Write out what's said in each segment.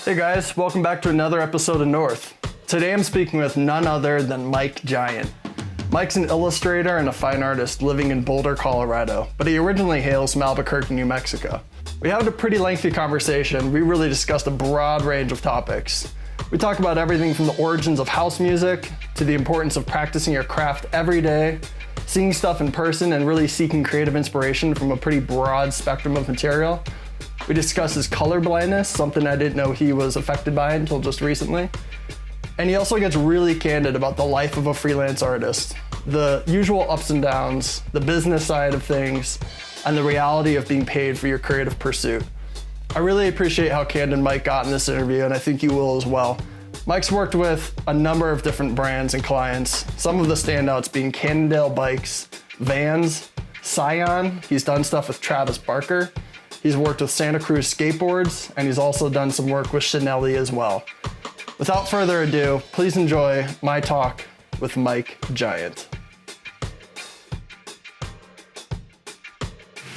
Hey guys, welcome back to another episode of North. Today I'm speaking with none other than Mike Giant. Mike's an illustrator and a fine artist living in Boulder, Colorado, but he originally hails from Albuquerque, New Mexico. We had a pretty lengthy conversation. We really discussed a broad range of topics. We talked about everything from the origins of house music to the importance of practicing your craft every day, seeing stuff in person, and really seeking creative inspiration from a pretty broad spectrum of material. We discussed his color blindness, something I didn't know he was affected by until just recently. And he also gets really candid about the life of a freelance artist, the usual ups and downs, the business side of things, and the reality of being paid for your creative pursuit. I really appreciate how candid Mike got in this interview, and I think you will as well. Mike's worked with a number of different brands and clients, some of the standouts being Cannondale bikes, Vans, Scion. He's done stuff with Travis Barker. He's worked with Cruz Skateboards, and he's also done some work with Cinelli as well. Without further ado, please enjoy my talk with Mike Giant.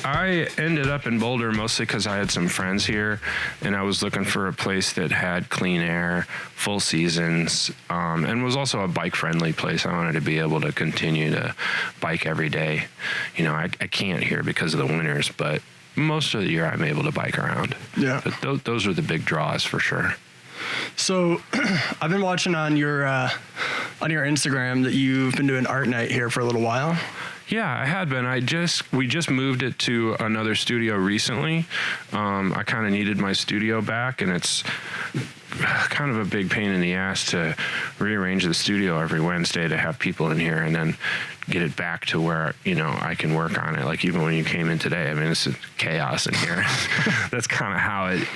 I ended up in Boulder mostly because I had some friends here, and I was looking for a place that had clean air, full seasons, and was also a bike-friendly place. I wanted to be able to continue to bike every day. You know, I can't here because of the winters, but most of the year I'm able to bike around. Yeah. But those are the big draws for sure. So I've been watching on your Instagram that you've been doing art night here for a little while. Yeah, I had been. We just moved it to another studio recently. I kind of needed my studio back, and it's kind of a big pain in the ass to rearrange the studio every Wednesday to have people in here and then get it back to where, you know, I can work on it. Like even when you came in today, I mean, it's chaos in here. That's kind of how it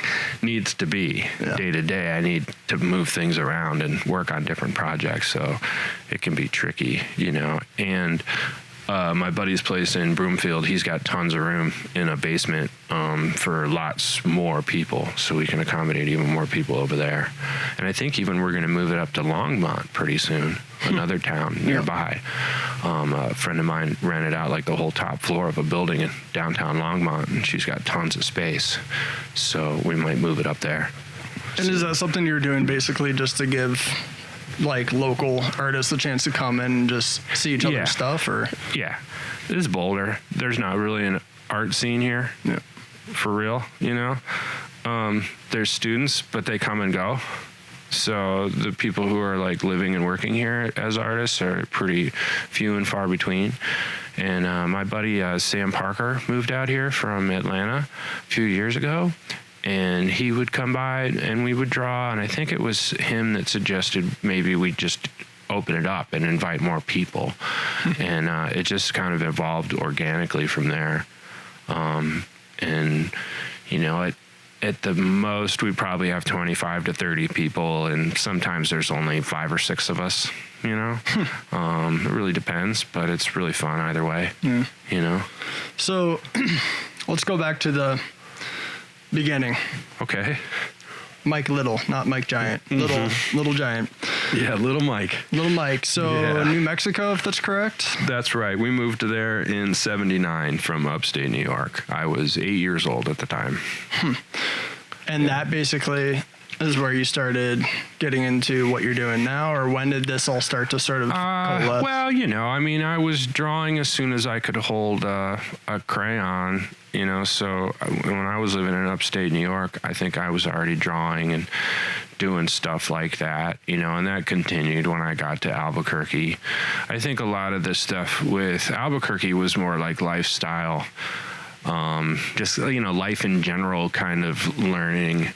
needs to be day to day. I need to move things around and work on different projects, so it can be tricky, you know. And my buddy's place in Broomfield, he's got tons of room in a basement for lots more people, so we can accommodate even more people over there. And I think even we're going to move it up to Longmont pretty soon, another town nearby. A friend of mine rented out like the whole top floor of a building in downtown Longmont, and she's got tons of space, so we might move it up there. And is that something you're doing basically just to give like local artists a chance to come in and just see each other's stuff? Or yeah, it is Boulder. There's not really an art scene here, for real, you know. There's students, but they come and go, so the people who are like living and working here as artists are pretty few and far between. And my buddy Sam Parker moved out here from Atlanta a few years ago, and he would come by and we would draw, and I think it was him that suggested maybe we just open it up and invite more people. And it just kind of evolved organically from there. And, you know, at the most, we probably have 25 to 30 people, and sometimes there's only 5 or 6 of us, you know. It really depends, but it's really fun either way, you know. So let's go back to the beginning. Okay. Mike Little, not Mike Giant. Little Giant. Yeah, Little Mike. Little Mike. So New Mexico, if that's correct? That's right. We moved there in '79 from upstate New York. I was 8 years old at the time. And that basically is where you started getting into what you're doing now, or when did this all start to sort of coalesce? Well, you know, I mean, I was drawing as soon as I could hold a crayon, you know, so when I was living in upstate New York, I think I was already drawing and doing stuff like that, you know, and that continued when I got to Albuquerque. I think a lot of the stuff with Albuquerque was more like lifestyle, just, you know, life in general kind of learning.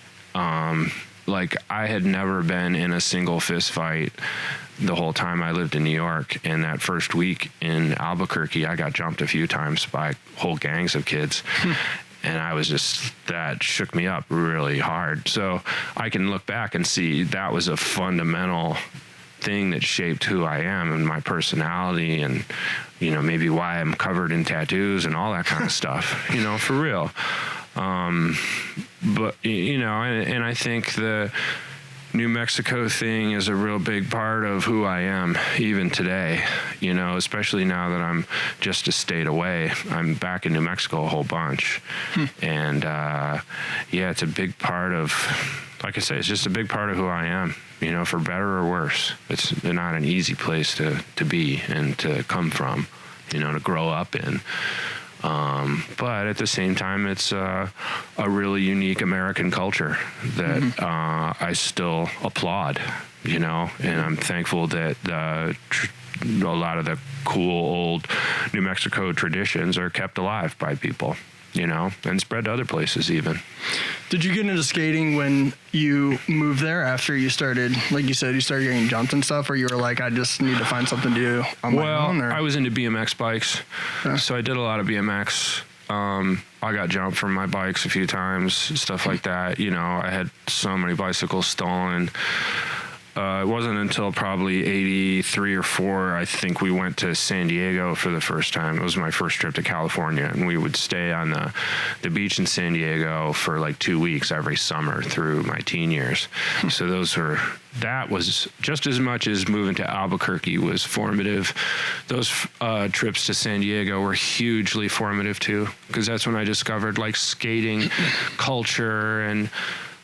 Like I had never been in a single fist fight the whole time I lived in New York. And that first week in Albuquerque, I got jumped a few times by whole gangs of kids. And I was just, that shook me up really hard. So I can look back and see that was a fundamental thing that shaped who I am and my personality, and, you know, maybe why I'm covered in tattoos and all that kind of stuff, you know, for real. But, you know, and I think New Mexico thing is a real big part of who I am, even today, you know, especially now that I'm just a state away. I'm back in New Mexico a whole bunch. And, yeah, it's a big part of, like I say, it's just a big part of who I am, you know, for better or worse. It's not an easy place to be and to come from, you know, to grow up in. But at the same time, it's a really unique American culture that I still applaud, you know, and I'm thankful that a lot of the cool old New Mexico traditions are kept alive by people, you know, and spread to other places even. Did you get into skating when you moved there after you started, like you said, you started getting jumped and stuff, or you were like, I just need to find something to do on my own? Or? I was into BMX bikes, so I did a lot of BMX. I got jumped from my bikes a few times, stuff like that. You know, I had so many bicycles stolen. It wasn't until probably 83 or 4, I think we went to San Diego for the first time. It was my first trip to California, and we would stay on the beach in San Diego for like 2 weeks every summer through my teen years. So that was just as much as moving to Albuquerque was formative. Those trips to San Diego were hugely formative too, because that's when I discovered like skating culture and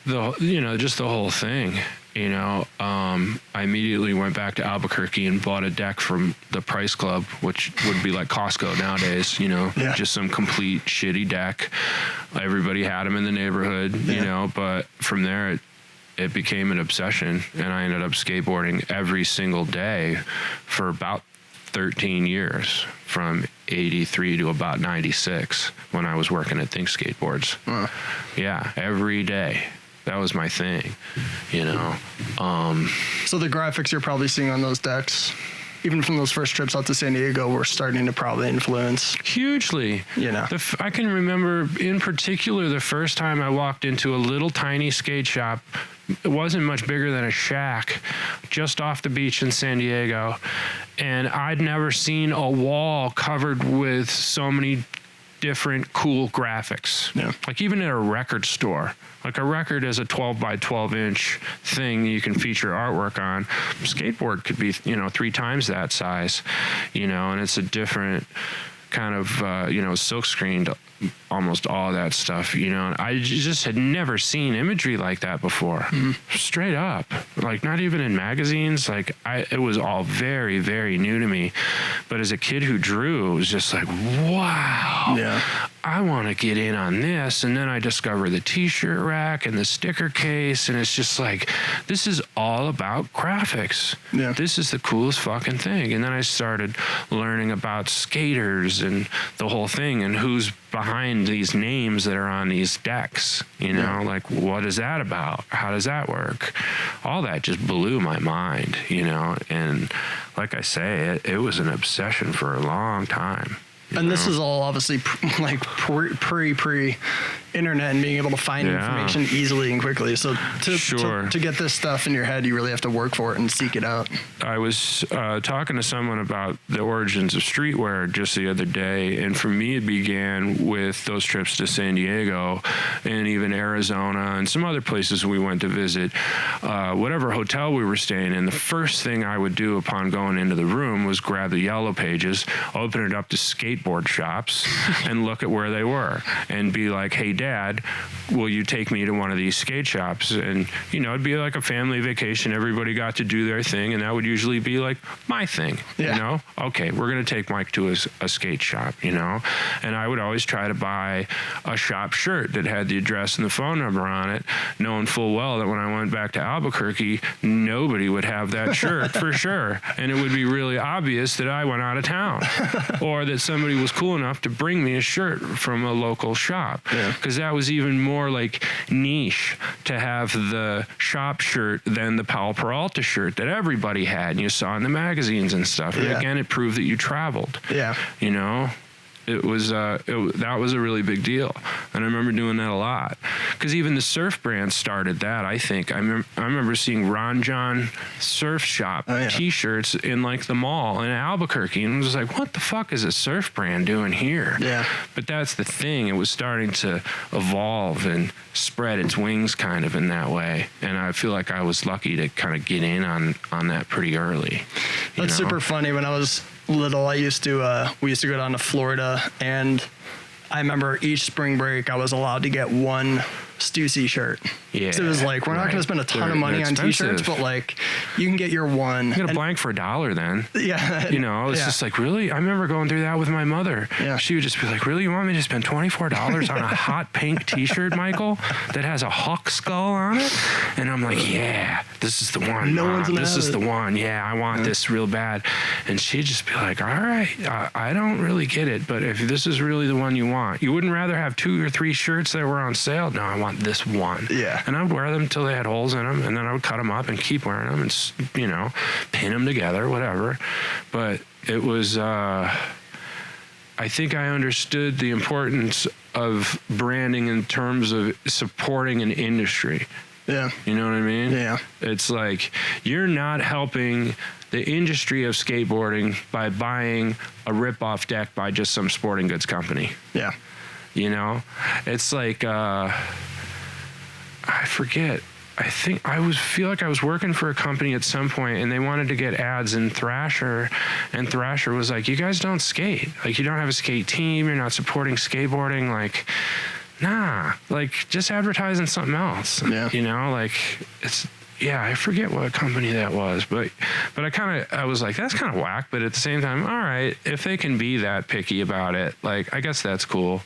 just the whole thing. You know, I immediately went back to Albuquerque and bought a deck from the Price Club, which would be like Costco nowadays, you know, just some complete shitty deck. Everybody had them in the neighborhood, you know, but from there it became an obsession, and I ended up skateboarding every single day for about 13 years, from 83 to about 96 when I was working at Think Skateboards. Yeah, every day. That was my thing, you know. So the graphics you're probably seeing on those decks, even from those first trips out to San Diego, were starting to probably influence. Hugely. You know. I can remember in particular the first time I walked into a little tiny skate shop. It wasn't much bigger than a shack just off the beach in San Diego. And I'd never seen a wall covered with so many different cool graphics. Yeah. Like even at a record store. Like a record is a 12 by 12 inch thing you can feature artwork on. Skateboard could be, 3 times that size, and it's a different kind of, silk screened almost all that stuff, and I just had never seen imagery like that before. Straight up, like not even in magazines. Like it was all very, very new to me. But as a kid who drew, it was just like, wow, I want to get in on this. And then I discovered the t-shirt rack and the sticker case, and it's just like, this is all about graphics. Yeah. This is the coolest fucking thing. And then I started learning about skaters and the whole thing, and who's behind these names that are on these decks, like what is that about? How does that work? All that just blew my mind, and like I say, it was an obsession for a long time. And this is all obviously pre-internet and being able to find information easily and quickly. So to get this stuff in your head, you really have to work for it and seek it out. I was talking to someone about the origins of streetwear just the other day, and for me it began with those trips to San Diego and even Arizona and some other places we went to visit. Whatever hotel we were staying in, the first thing I would do upon going into the room was grab the yellow pages, open it up to skateboard shops and look at where they were and be like, hey Dad, will you take me to one of these skate shops? And it'd be like a family vacation. Everybody got to do their thing, and that would usually be like my thing. Okay, we're gonna take Mike to a skate shop, and I would always try to buy a shop shirt that had the address and the phone number on it, knowing full well that when I went back to Albuquerque, nobody would have that shirt for sure, and it would be really obvious that I went out of town or that somebody was cool enough to bring me a shirt from a local shop, because that was even more like niche to have the shop shirt than the Powell Peralta shirt that everybody had and you saw in the magazines and stuff. And again, it proved that you traveled. That was a really big deal, and I remember doing that a lot. Because even the surf brand started that. I think I remember seeing Ron John Surf Shop T-shirts in like the mall in Albuquerque, and I was like, "What the fuck is a surf brand doing here?" Yeah. But that's the thing; it was starting to evolve and spread its wings kind of in that way, and I feel like I was lucky to kind of get in on that pretty early. That's super funny. When I was little, we used to go down to Florida, and I remember each spring break I was allowed to get one Stussy shirt. Yeah. So it was like, we're not going to spend a ton of money on t-shirts, but like, you can get your one. You get a blank for $1 then. Yeah. You know, it's just like, really? I remember going through that with my mother. Yeah. She would just be like, really? You want me to spend $24 on a hot pink t-shirt, Michael, that has a hawk skull on it? And I'm like, yeah, this is the one. This is the one. Yeah, I want this real bad. And she'd just be like, all right, I don't really get it, but if this is really the one you want, you wouldn't rather have 2 or 3 shirts that were on sale? No, I want this one. Yeah. And I would wear them until they had holes in them, and then I would cut them up and keep wearing them and, you know, pin them together, whatever. But it was, I think I understood the importance of branding in terms of supporting an industry. Yeah. You know what I mean? Yeah. It's like, you're not helping the industry of skateboarding by buying a rip-off deck by just some sporting goods company. Yeah. You know? It's like, I forget. I think feel like I was working for a company at some point, and they wanted to get ads in Thrasher, and Thrasher was like, you guys don't skate. Like, you don't have a skate team. You're not supporting skateboarding. Like, nah, like, just advertising something else. Yeah. You know, like, I forget what company that was, but I was like, that's kind of whack. But at the same time, all right, if they can be that picky about it, like, I guess that's cool.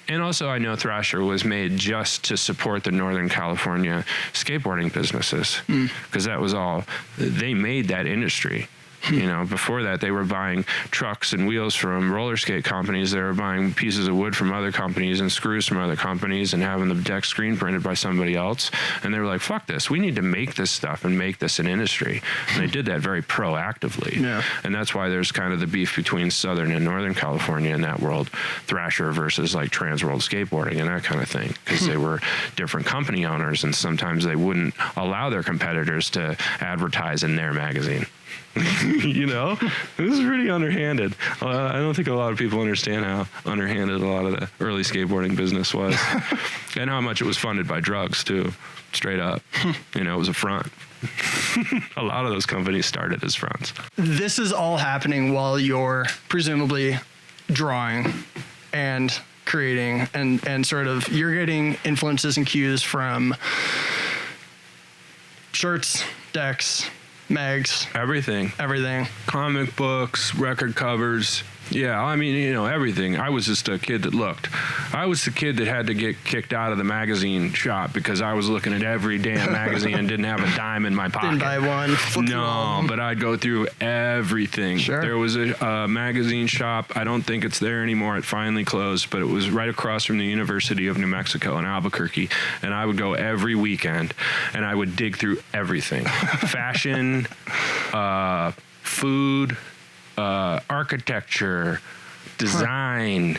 And also, I know Thrasher was made just to support the Northern California skateboarding businesses, because that was all, they made that industry. You know, before that, they were buying trucks and wheels from roller skate companies. They were buying pieces of wood from other companies and screws from other companies and having the deck screen printed by somebody else. And they were like, fuck this. We need to make this stuff and make this an industry. And they did that very proactively. Yeah. And that's why there's kind of the beef between Southern and Northern California in that world. Thrasher versus like Trans World Skateboarding and that kind of thing. Because they were different company owners, and sometimes they wouldn't allow their competitors to advertise in their magazine. You know, this is pretty underhanded. I don't think a lot of people understand how underhanded a lot of the early skateboarding business was, and how much it was funded by drugs too, straight up. You know, it was a front. A lot of those companies started as fronts. This is all happening while you're presumably drawing and creating, and sort of, you're getting influences and cues from shirts, decks, mags, everything, comic books, record covers. Yeah, I mean, you know, everything. I was just a kid that looked. I was the kid that had to get kicked out of the magazine shop because I was looking at every damn magazine and didn't have a dime in my pocket. Didn't buy one. No, but I'd go through everything. Sure. There was a magazine shop. I don't think it's there anymore. It finally closed, but it was right across from the University of New Mexico in Albuquerque. And I would go every weekend, and I would dig through everything. Fashion, food, architecture, design,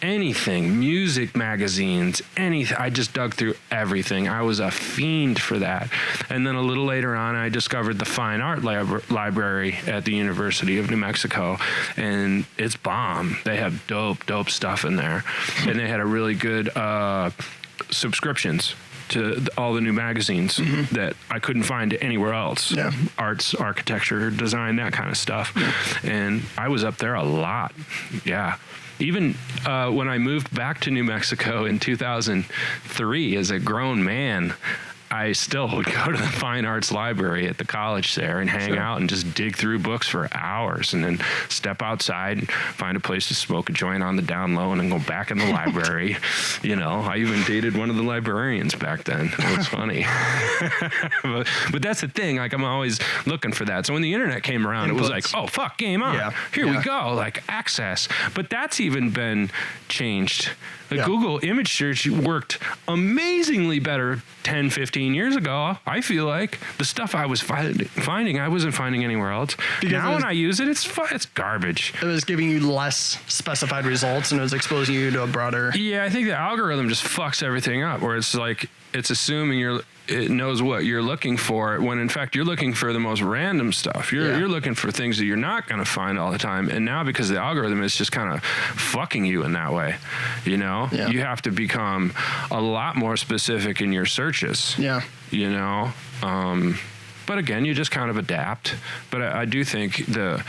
anything, music magazines, anything. I just dug through everything. I was a fiend for that. And then a little later on, I discovered the Fine Art Library at the University of New Mexico, and it's bomb. They have dope stuff in there. And they had a really good subscriptions to all the new magazines that I couldn't find anywhere else. Yeah. Arts, architecture, design, that kind of stuff. Yeah. And I was up there a lot. Yeah. Even when I moved back to New Mexico in 2003 as a grown man, I still would go to the Fine Arts Library at the college there and hang out and just dig through books for hours, and then step outside and find a place to smoke a joint on the down low and then go back in the library. You know, I even dated one of the librarians back then. It was funny. but that's the thing. Like, I'm always looking for that. So when the internet came around, it was like, oh, fuck, game on. Yeah. Here we go. Like, access. But that's even been changed. The Google image search worked amazingly better 10, 15 15 years ago, I feel like the stuff I was finding, I wasn't finding anywhere else. Because now when I use it, it's garbage. It was giving you less specified results, and it was exposing you to a broader... Yeah, I think the algorithm just fucks everything up, where it's like, it's assuming it knows what you're looking for, when in fact you're looking for the most random stuff. You're looking for things that you're not going to find all the time. And now because the algorithm is just kind of fucking you in that way, you know, you have to become a lot more specific in your searches. Yeah. You know, but again, you just kind of adapt. But I do think the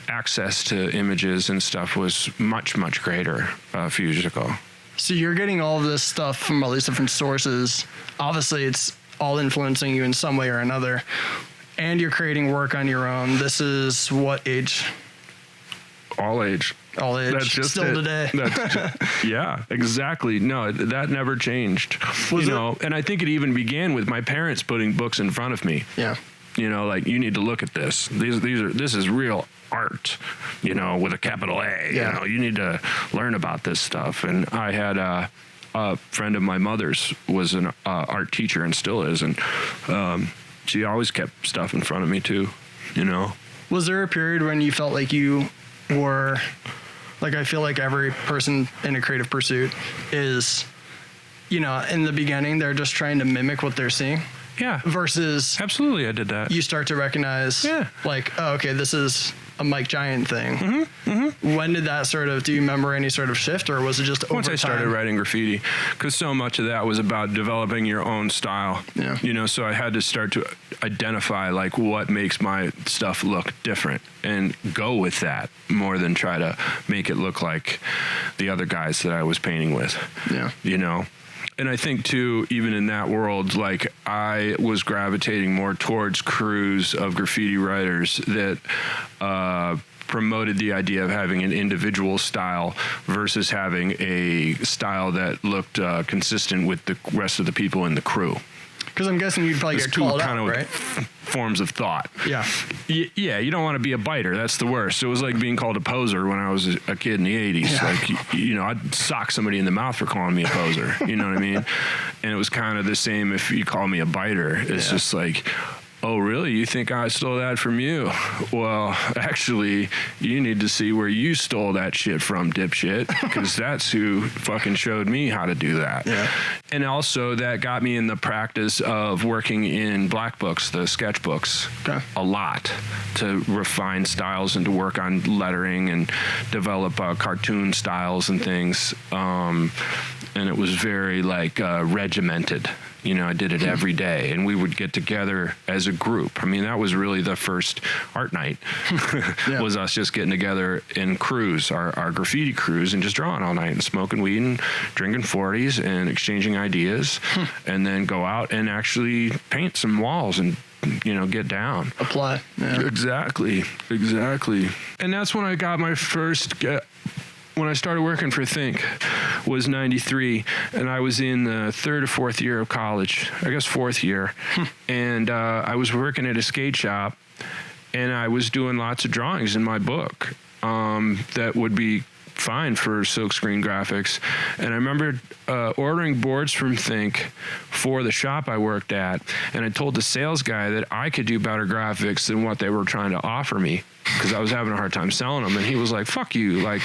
access to images and stuff was much, much greater a few years ago. So you're getting all of this stuff from all these different sources. Obviously, it's all influencing you in some way or another. And you're creating work on your own. This is what age? All age. All age. That's just still today. Yeah, exactly. No, that never changed. And I think it even began with my parents putting books in front of me. Yeah. You know, like, you need to look at this. This is real art, you know, with a capital A. Yeah. You know, you need to learn about this stuff. And I had a friend of my mother's was an art teacher and still is. And she always kept stuff in front of me too, you know. Was there a period when you felt like you were, like, I feel like every person in a creative pursuit is, you know, in the beginning, they're just trying to mimic what they're seeing. Yeah. Versus... Absolutely, I did that. You start to recognize, like, oh, okay, this is a Mike Giant thing. Mm-hmm, mm-hmm. When did that sort of... Do you remember any sort of shift, or was it just over time? Once I started writing graffiti, because so much of that was about developing your own style. Yeah. You know, so I had to start to identify, like, what makes my stuff look different and go with that more than try to make it look like the other guys that I was painting with. Yeah. You know? And I think, too, even in that world, like, I was gravitating more towards crews of graffiti writers that promoted the idea of having an individual style versus having a style that looked consistent with the rest of the people in the crew. Because I'm guessing you'd probably get called out, right? Forms of thought. Yeah. Yeah, you don't want to be a biter. That's the worst. It was like being called a poser when I was a kid in the 80s. Yeah. Like, you know, I'd sock somebody in the mouth for calling me a poser. You know what I mean? And it was kind of the same if you call me a biter. It's just like... Oh, really? You think I stole that from you? Well, actually, you need to see where you stole that shit from, dipshit, because that's who fucking showed me how to do that. Yeah. And also, that got me in the practice of working in black books, the sketchbooks, a lot, to refine styles and to work on lettering and develop cartoon styles and things. And it was very, like, regimented. You know, I did it every day, and we would get together as a group. I mean, that was really the first art night, was us just getting together in crews, our graffiti crews, and just drawing all night and smoking weed and drinking 40s and exchanging ideas, and then go out and actually paint some walls and, you know, get down. Apply. Yeah. Exactly. And that's when I got my first... When I started working for Think was 93, and I was in the third or fourth year of college, I guess fourth year, and I was working at a skate shop, and I was doing lots of drawings in my book that would be fine for silkscreen graphics. And I remember ordering boards from Think for the shop I worked at, and I told the sales guy that I could do better graphics than what they were trying to offer me, because I was having a hard time selling them. And he was like, fuck you, like,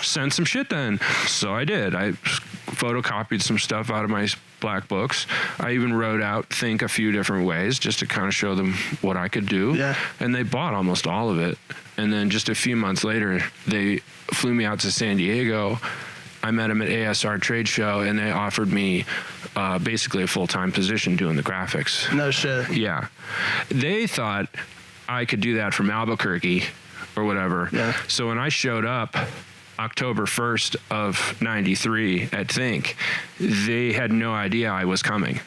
send some shit then. So I did. I photocopied some stuff out of my black books. I even wrote out Think a few different ways just to kind of show them what I could do. Yeah. And they bought almost all of it. And then just a few months later, they flew me out to San Diego. I met them at ASR trade show, and they offered me basically a full-time position doing the graphics. No shit. Yeah. They thought I could do that from Albuquerque or whatever. Yeah. So when I showed up October 1st of 93 at Think, they had no idea I was coming.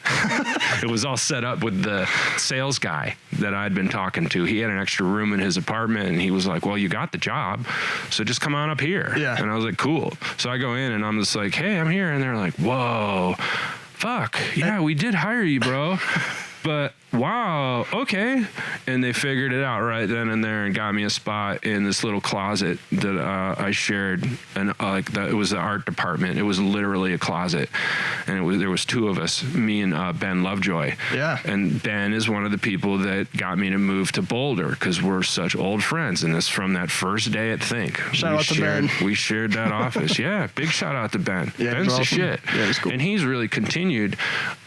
It was all set up with the sales guy that I'd been talking to. He had an extra room in his apartment, and he was like, well, you got the job, so just come on up here. Yeah. And I was like, cool. So I go in, and I'm just like, hey, I'm here. And they're like, whoa, fuck, yeah, we did hire you, bro. But wow, okay. And they figured it out right then and there and got me a spot in this little closet that I shared. And it was the art department. It was literally a closet. And there was two of us, me and Ben Lovejoy. Yeah. And Ben is one of the people that got me to move to Boulder because we're such old friends. And it's from that first day at Think. Shout out to Ben. We shared that office. Yeah, big shout out to Ben. Yeah, Ben's the awesome. shit. Yeah, he's cool. And he's really continued.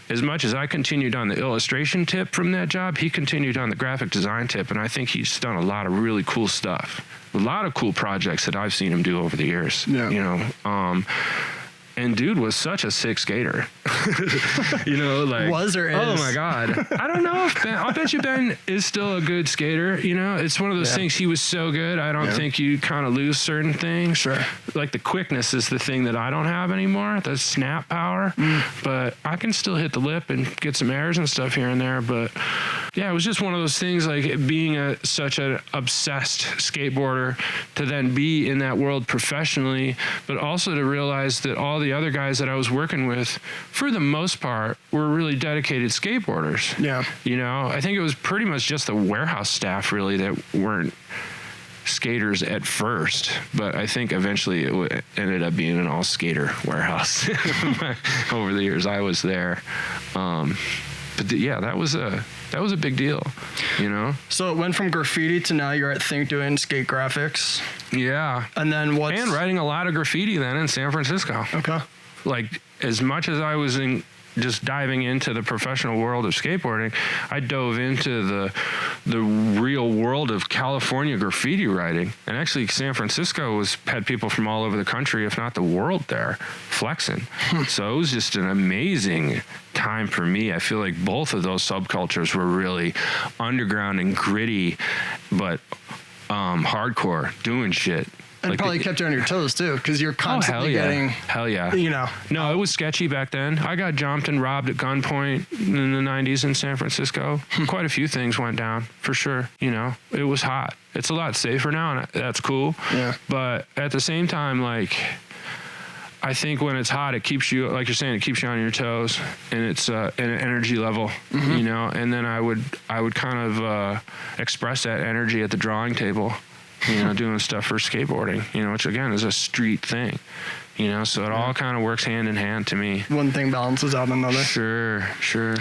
As much as I continued on the illustration tip from that job, he continued on the graphic design tip, and I think he's done a lot of really cool stuff. A lot of cool projects that I've seen him do over the years. Yeah. You know, and dude was such a sick skater. You know, like was or is? Oh my God. I don't know if Ben, I'll bet you Ben is still a good skater. You know, it's one of those things. He was so good. I don't think you kind of lose certain things. Sure. Like the quickness is the thing that I don't have anymore, the snap power, but I can still hit the lip and get some airs and stuff here and there. But yeah, it was just one of those things, like being such an obsessed skateboarder to then be in that world professionally, but also to realize that all the other guys that I was working with, for the most part, were really dedicated skateboarders. Yeah. You know, I think it was pretty much just the warehouse staff really that weren't skaters at first, but I think eventually it ended up being an all skater warehouse over the years I was there. Yeah, that was a big deal, you know? So it went from graffiti to now you're at Think doing skate graphics. Yeah. And then what's... And writing a lot of graffiti then in San Francisco. Okay. Like, as much as I was just diving into the professional world of skateboarding, I dove into the real world of California graffiti writing. And actually, San Francisco had people from all over the country, if not the world, there flexing. So it was just an amazing time for me. I feel like both of those subcultures were really underground and gritty, but hardcore, doing shit. And like probably kept you on your toes too, because you're constantly getting... Hell yeah. You know. No, it was sketchy back then. I got jumped and robbed at gunpoint in the 90s in San Francisco. Quite a few things went down, for sure. You know, it was hot. It's a lot safer now, and that's cool. Yeah. But at the same time, like... I think when it's hot, it keeps you, like you're saying, it keeps you on your toes, and it's an energy level, you know. And then I would kind of express that energy at the drawing table, you know, doing stuff for skateboarding, you know, which again is a street thing, you know. So it all kind of works hand in hand to me. One thing balances out another. Sure.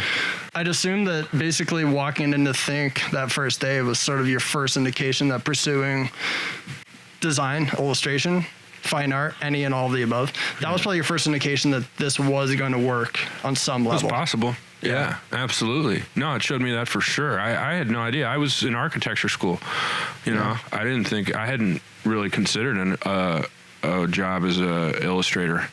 I'd assume that basically walking into Think that first day was sort of your first indication that pursuing design, illustration, fine art, any and all of the above. That was probably your first indication that this was going to work on some level. It's possible. Yeah, absolutely. No, it showed me that for sure. I had no idea. I was in architecture school. You know, I hadn't really considered a job as a illustrator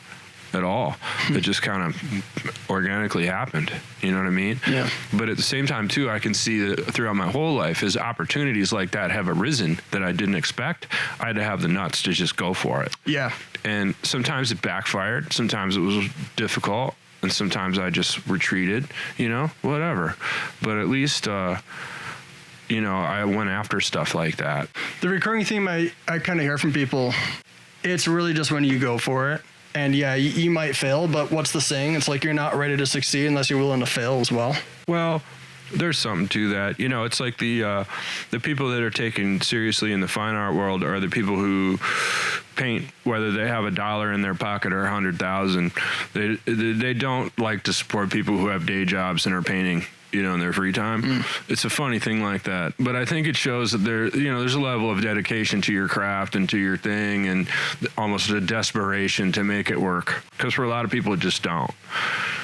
at all. It just kind of organically happened. You know what I mean? Yeah. But at the same time, too, I can see that throughout my whole life, as opportunities like that have arisen that I didn't expect, I had to have the nuts to just go for it. Yeah. And sometimes it backfired. Sometimes it was difficult. And sometimes I just retreated, you know, whatever. But at least, you know, I went after stuff like that. The recurring theme I kind of hear from people, it's really just when you go for it. And yeah, you might fail, but what's the saying? It's like you're not ready to succeed unless you're willing to fail as well. Well, there's something to that. You know, it's like the people that are taken seriously in the fine art world are the people who paint, whether they have $1 in their pocket or 100,000. They don't like to support people who have day jobs and are painting, you know, in their free time. It's a funny thing like that. But I think it shows that there's a level of dedication to your craft and to your thing, and almost a desperation to make it work. Because for a lot of people, it just don't.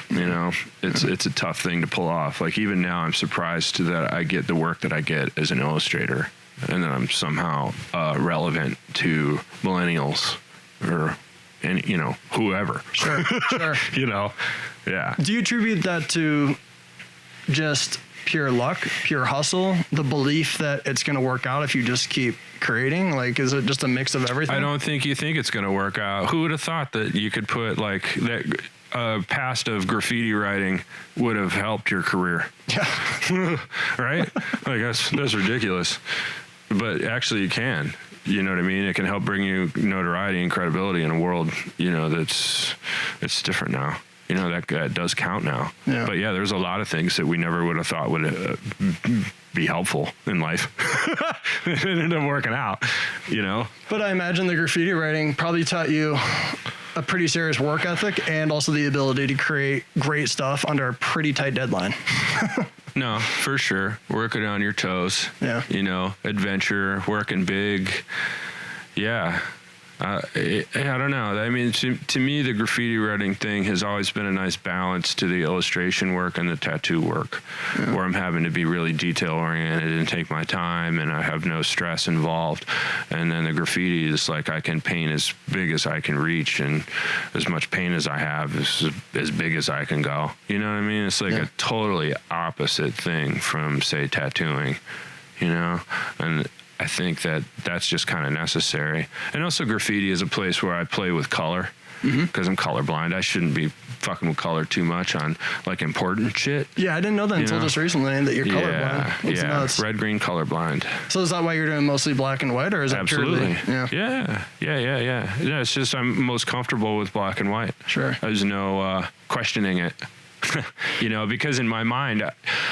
You know, it's a tough thing to pull off. Like even now, I'm surprised that I get the work that I get as an illustrator, and that I'm somehow relevant to millennials or you know, whoever. Sure. You know, yeah. Do you attribute that to just pure luck, pure hustle, the belief that it's going to work out if you just keep creating? Like, is it just a mix of everything? I don't think you think it's going to work out. Who would have thought that you could put like that past of graffiti writing would have helped your career? Yeah. Right? Like that's ridiculous. But actually you can. You know what I mean? It can help bring you notoriety and credibility in a world, you know, it's different now. that does count now. Yeah. But yeah, there's a lot of things that we never would have thought would be helpful in life. It ended up working out, But I imagine the graffiti writing probably taught you a pretty serious work ethic and also the ability to create great stuff under a pretty tight deadline. No, for sure. Working on your toes. Yeah. Adventure, working big. Yeah. I don't know. I mean, to me, the graffiti writing thing has always been a nice balance to the illustration work and the tattoo work, where I'm having to be really detail oriented and take my time, and I have no stress involved. And then the graffiti is like I can paint as big as I can reach, and as much paint as I have is as big as I can go. You know what I mean? It's like a totally opposite thing from, say, tattooing, and I think that's just kind of necessary. And also graffiti is a place where I play with color because I'm colorblind. I shouldn't be fucking with color too much on like important shit. Yeah, I didn't know that until just recently that you're colorblind. That's nuts. Red, green, colorblind. So is that why you're doing mostly black and white, or is that Absolutely. purely? Yeah, it's just I'm most comfortable with black and white. Sure. There's no questioning it. Because in my mind,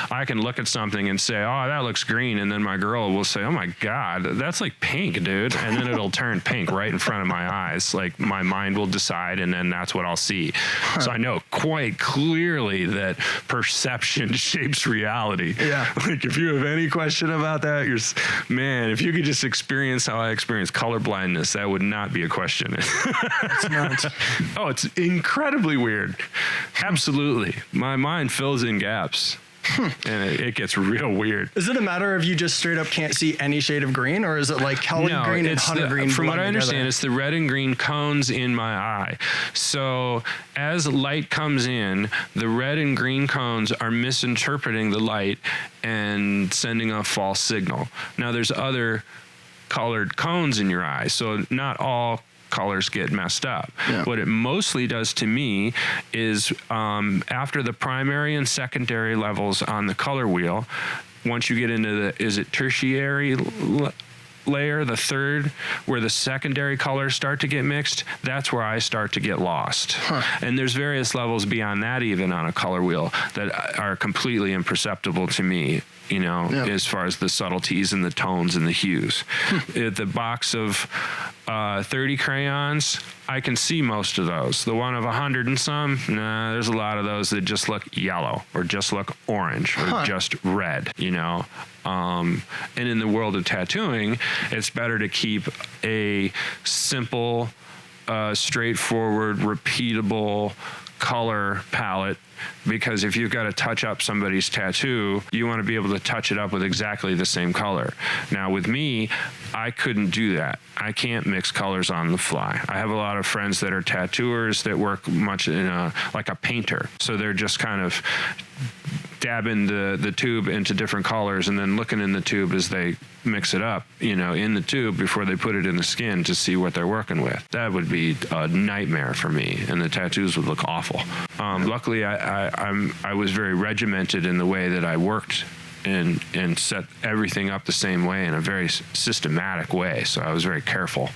I can look at something and say, oh, that looks green. And then my girl will say, oh my God, that's like pink, dude. And then it'll turn pink right in front of my eyes. Like my mind will decide, and then that's what I'll see. So I know quite clearly that perception shapes reality. Yeah. Like if you have any question about that, if you could just experience how I experience color blindness, that would not be a question. It's nuts. Oh, it's incredibly weird. Absolutely. My mind fills in gaps, and it gets real weird. Is it a matter of you just straight up can't see any shade of green, or is it like Kelly green and Hunter green? From what I understand, together? it's the red and green cones in my eye. So as light comes in, the red and green cones are misinterpreting the light and sending a false signal. Now, there's other colored cones in your eye, so not all colors get messed up. Yeah. What it mostly does to me is after the primary and secondary levels on the color wheel, once you get into the tertiary layer, the third, where the secondary colors start to get mixed, that's where I start to get lost. And there's various levels beyond that even on a color wheel that are completely imperceptible to me, as far as the subtleties and the tones and the hues. The box of 30 crayons, I can see most of those. The one of 100 and some, there's a lot of those that just look yellow or just look orange or just red, And in the world of tattooing, it's better to keep a simple, straightforward, repeatable color palette, because if you've got to touch up somebody's tattoo, you want to be able to touch it up with exactly the same color. Now with me, I couldn't do that. I can't mix colors on the fly. I have a lot of friends that are tattooers that work much like a painter. So they're just kind of dabbing the tube into different colors and then looking in the tube as they mix it up, in the tube before they put it in the skin to see what they're working with. That would be a nightmare for me, and the tattoos would look awful. Luckily, I was very regimented in the way that I worked and set everything up the same way in a very systematic way, so I was very careful.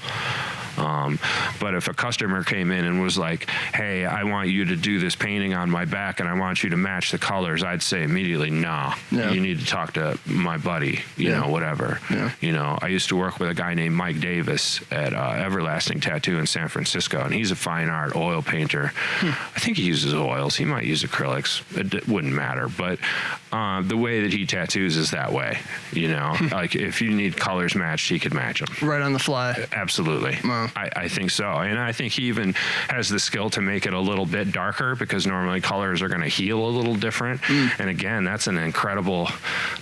But if a customer came in and was like, hey, I want you to do this painting on my back and I want you to match the colors, I'd say immediately, nah, you need to talk to my buddy, you know, whatever. I used to work with a guy named Mike Davis at Everlasting Tattoo in San Francisco, and he's a fine art oil painter. I think he uses oils. He might use acrylics. It wouldn't matter. But the way that he tattoos is that way, like if you need colors matched, he could match them. Right on the fly. Absolutely. Wow. I think so. And I think he even has the skill to make it a little bit darker, because normally colors are going to heal a little different. And again, that's an incredible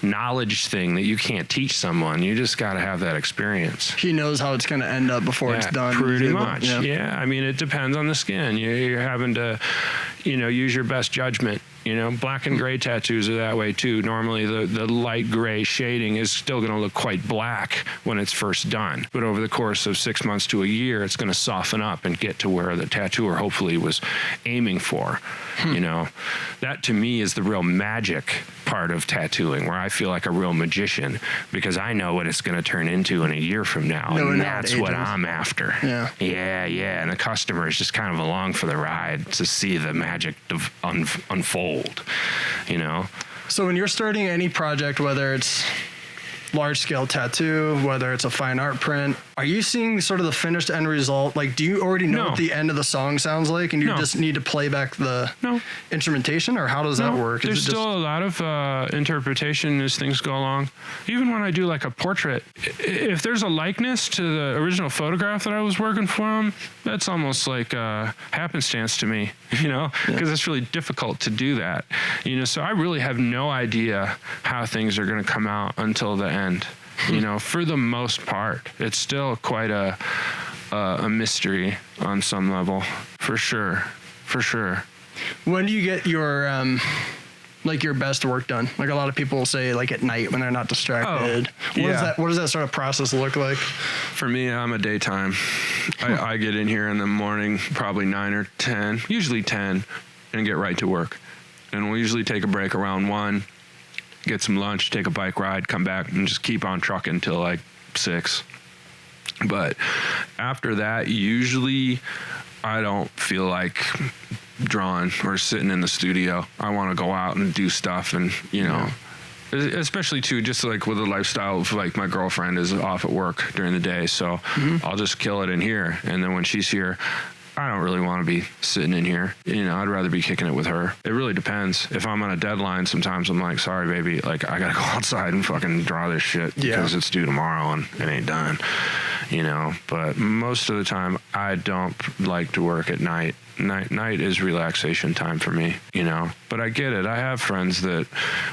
knowledge thing that you can't teach someone. You just got to have that experience. He knows how it's going to end up before it's done. Pretty much. Yeah. I mean, it depends on the skin. You're having to, use your best judgment. Black and gray tattoos are that way too. Normally the light gray shading is still going to look quite black when it's first done. But over the course of 6 months to a year, it's going to soften up and get to where the tattooer hopefully was aiming for. That to me is the real magic part of tattooing, where I feel like a real magician, because I know what it's going to turn into in a year from now. And that's what I'm after. Yeah. And the customer is just kind of along for the ride to see the magic magic unfold, you know? So when you're starting any project, whether it's large scale tattoo, whether it's a fine art print, are you seeing sort of the finished end result? Like, do you already know what the end of the song sounds like, and you just need to play back the instrumentation, or how does that work? There's still a lot of interpretation as things go along. Even when I do like a portrait, if there's a likeness to the original photograph that I was working from, that's almost like happenstance to me, you know, because it's really difficult to do that, you know. So I really have no idea how things are going to come out until the end. You know, for the most part, it's still quite a mystery on some level, for sure. When do you get your like your best work done? Like a lot of people say, like at night when they're not distracted. What does that sort of process look like? For me, I'm a daytime. I get in here in the morning, probably 9 or 10, usually 10, and get right to work. And we'll usually take a break around 1. Get some lunch, take a bike ride, come back, and just keep on trucking till like 6. But after that, usually I don't feel like drawing or sitting in the studio. I want to go out and do stuff, and you know, especially too, just like with the lifestyle of like my girlfriend is off at work during the day, so I'll just kill it in here, and then when she's here, I don't really want to be sitting in here. You know, I'd rather be kicking it with her. It really depends. If I'm on a deadline, sometimes I'm like, sorry, baby, like I got to go outside and fucking draw this shit because it's due tomorrow and it ain't done, you know. But most of the time, I don't like to work at night. Night is relaxation time for me, you know. But I get it. I have friends that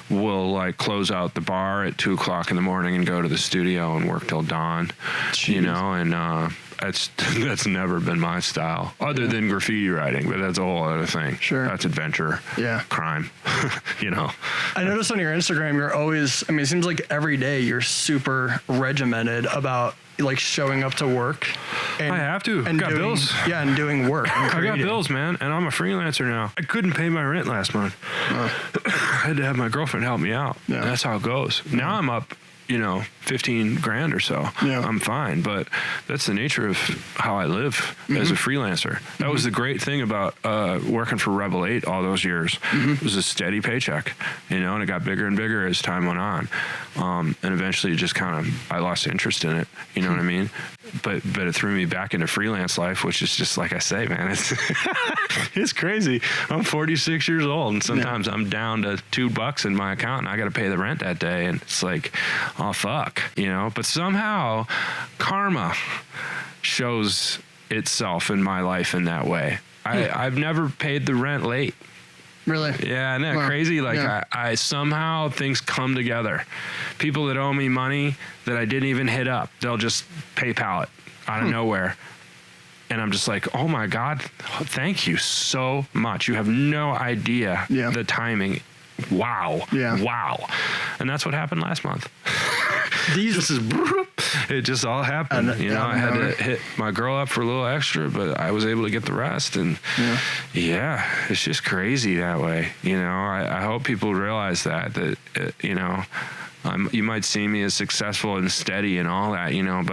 will like close out the bar at 2 o'clock in the morning and go to the studio and work till dawn, you know, and that's never been my style, other than graffiti writing, but that's a whole other thing. Sure. That's adventure. Crime. You know. I noticed on your Instagram, you're always, I mean, it seems like every day you're super regimented about like showing up to work. And, I have to. And got bills. Yeah, and doing work. I got bills, man, and I'm a freelancer now. I couldn't pay my rent last month. I had to have my girlfriend help me out. Yeah. That's how it goes. Now I'm up, you know, 15 grand or so. I'm fine, but that's the nature of how I live as a freelancer. That was the great thing about working for Rebel 8 all those years. It was a steady paycheck, you know, and it got bigger and bigger as time went on. And eventually just kind of, I lost interest in it, you know what I mean? But it threw me back into freelance life, which is just like I say, man, it's it's crazy. I'm 46 years old, and sometimes I'm down to $2 in my account, and I got to pay the rent that day, and it's like, oh fuck, you know. But somehow karma shows itself in my life in that way. I've never paid the rent late. Really? Yeah, isn't that crazy? Like I somehow things come together. People that owe me money that I didn't even hit up, they'll just PayPal it out of nowhere. And I'm just like, oh my God, thank you so much. You have no idea the timing. Wow. Yeah. Wow. And that's what happened last month. It just all happened. You know, I had to hit my girl up for a little extra, but I was able to get the rest. And it's just crazy that way. You know, I hope people realize that you know, you might see me as successful and steady and all that, you know,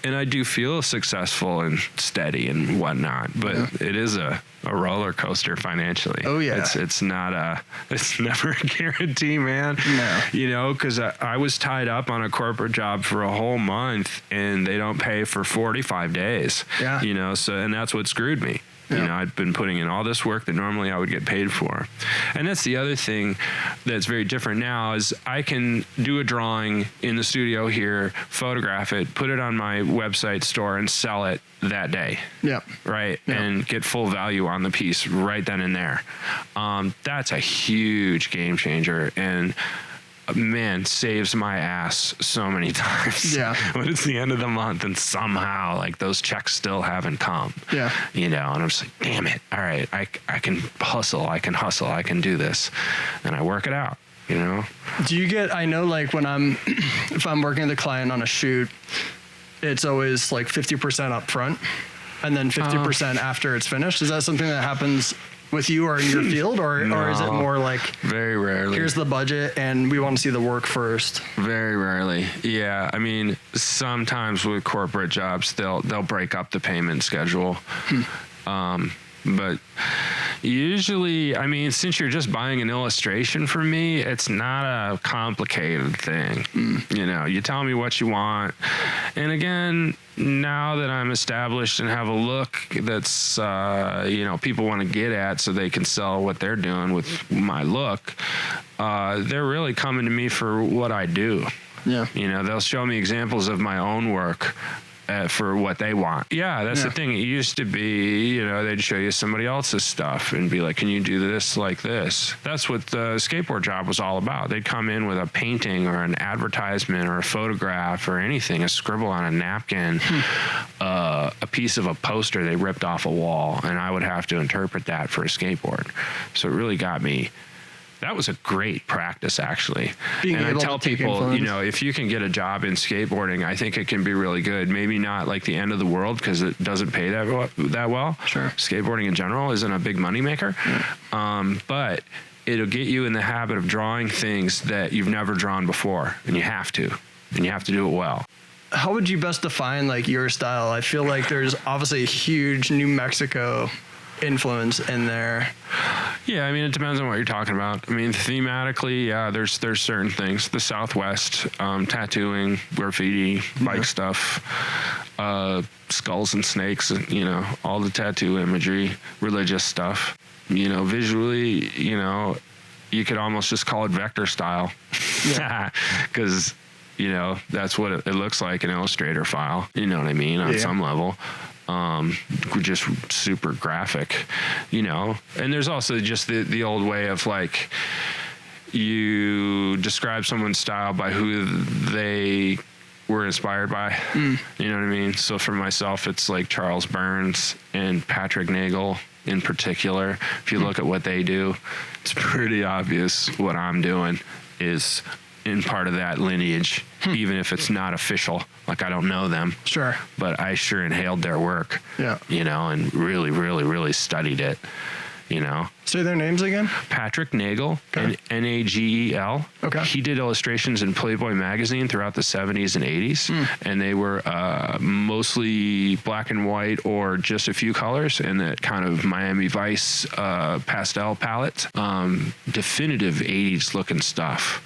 and I do feel successful and steady and whatnot, but it is a roller coaster financially. Oh yeah. It's never a guarantee, man. No. You know, cause I was tied up on a corporate job for a whole month and they don't pay for 45 days, you know, and that's what screwed me. You know, I'd been putting in all this work that normally I would get paid for. And that's the other thing that's very different now is I can do a drawing in the studio here, photograph it, put it on my website store and sell it that day. Yeah. Right. Yeah. And get full value on the piece right then and there. That's a huge game changer. And man, saves my ass so many times. Yeah. When it's the end of the month and somehow like those checks still haven't come. Yeah. You know, and I'm just like, damn it. All right. I can hustle. I can do this. And I work it out, you know? Do you get, I know like when if I'm working with a client on a shoot, it's always like 50% up front and then 50% after it's finished. Is that something that happens with you or in your field, or is it more like very rarely, here's the budget and we want to see the work first? Very rarely. Yeah. I mean, sometimes with corporate jobs, they'll break up the payment schedule. But Usually, I mean, since you're just buying an illustration from me, it's not a complicated thing. You know, you tell me what you want. And again, now that I'm established and have a look that's, you know, people want to get at so they can sell what they're doing with my look, they're really coming to me for what I do. Yeah. You know, they'll show me examples of my own work for what they want. Yeah, that's the thing. It used to be, you know, they'd show you somebody else's stuff and be like, can you do this like this? That's what the skateboard job was all about. They'd come in with a painting or an advertisement or a photograph or anything, a scribble on a napkin, a piece of a poster they ripped off a wall, and I would have to interpret that for a skateboard. So it really got me. That was a great practice, actually. And I tell people, you know, if you can get a job in skateboarding, I think it can be really good. Maybe not like the end of the world because it doesn't pay that well. Sure. Skateboarding in general isn't a big moneymaker. Yeah. But it'll get you in the habit of drawing things that you've never drawn before, and you have to. And you have to do it well. How would you best define like your style? I feel like there's obviously a huge New Mexico influence in there. Yeah, I mean, it depends on what you're talking about. I mean, thematically, yeah, there's certain things. The Southwest, tattooing, graffiti, bike stuff, skulls and snakes, you know, all the tattoo imagery, religious stuff. You know, visually, you know, you could almost just call it vector style. Yeah. Because, you know, that's what it looks like, an Illustrator file. You know what I mean? On some level. Just super graphic, you know. And there's also just the old way of like, you describe someone's style by who they were inspired by. You know what I mean? So for myself, it's like Charles Burns and Patrick Nagel in particular. If you look at what they do, it's pretty obvious what I'm doing is in part of that lineage, even if it's not official. Like, I don't know them. Sure. But I sure inhaled their work. Yeah. You know, and really, really, really studied it. You know. Say their names again. Patrick Nagel, Nagel. Okay. He did illustrations in Playboy magazine throughout the 70s and 80s, and they were mostly black and white or just a few colors in that kind of Miami Vice pastel palette. Definitive 80s looking stuff.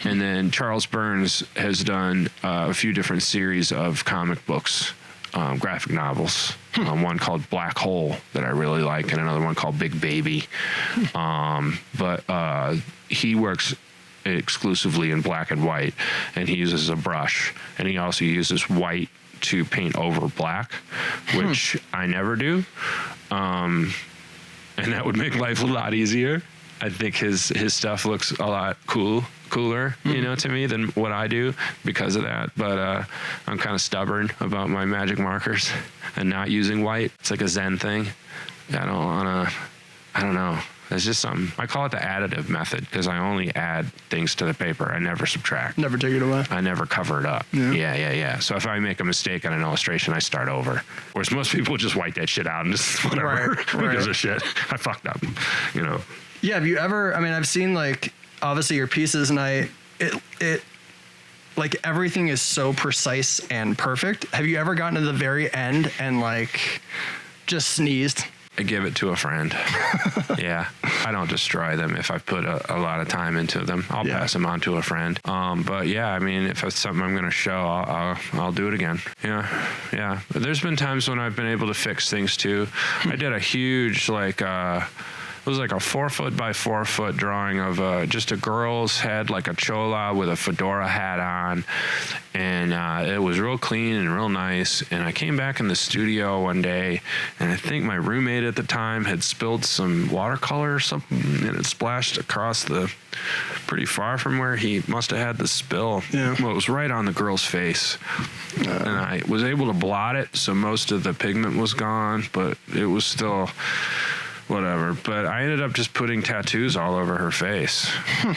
And then Charles Burns has done a few different series of comic books. Graphic novels, one called Black Hole that I really like, and another one called Big Baby. But he works exclusively in black and white, and he uses a brush, and he also uses white to paint over black, which I never do. And that would make life a lot easier. I think his stuff looks a lot cooler, you know, to me than what I do because of that. But I'm kind of stubborn about my magic markers and not using white. It's like a Zen thing. I don't know. It's just something. I call it the additive method because I only add things to the paper. I never subtract. Never take it away. I never cover it up. Yeah. So if I make a mistake on an illustration, I start over. Whereas most people just white that shit out and just whatever. Who gives a shit? I fucked up, you know. Yeah, have you ever, I mean, I've seen like, obviously your pieces and it like everything is so precise and perfect. Have you ever gotten to the very end and like just sneezed? I give it to a friend. Yeah, I don't destroy them if I put a lot of time into them. I'll pass them on to a friend. But yeah, I mean, if it's something I'm going to show, I'll do it again. Yeah. There's been times when I've been able to fix things too. I did a huge it was like a 4-foot by 4-foot drawing of just a girl's head, like a chola with a fedora hat on. And it was real clean and real nice. And I came back in the studio one day, and I think my roommate at the time had spilled some watercolor or something, and it splashed across pretty far from where he must have had the spill. Yeah. Well, it was right on the girl's face. And I was able to blot it, so most of the pigment was gone, but it was still... whatever. But I ended up just putting tattoos all over her face.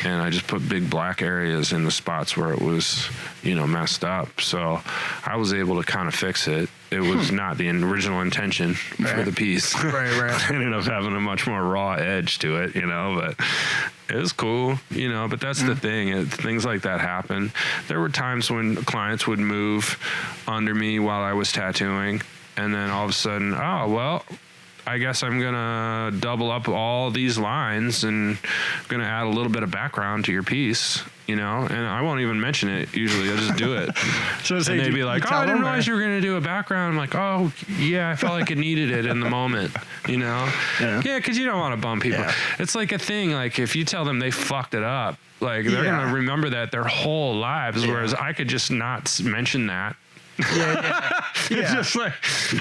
And I just put big black areas in the spots where it was, you know, messed up. So I was able to kind of fix it. It was not the original intention for the piece. Right. I ended up having a much more raw edge to it, you know, but it was cool, you know, but that's the thing. Things like that happen. There were times when clients would move under me while I was tattooing, and then all of a sudden, I guess I'm going to double up all these lines and I'm going to add a little bit of background to your piece, and I won't even mention it. Usually I'll just do it. So and they'd be like, I didn't realize you were going to do a background. I'm like, oh, yeah, I felt like it needed it in the moment, Yeah, because you don't want to bum people. Yeah. It's like a thing, like if you tell them they fucked it up, like they're going to remember that their whole lives, whereas I could just not mention that. It's just like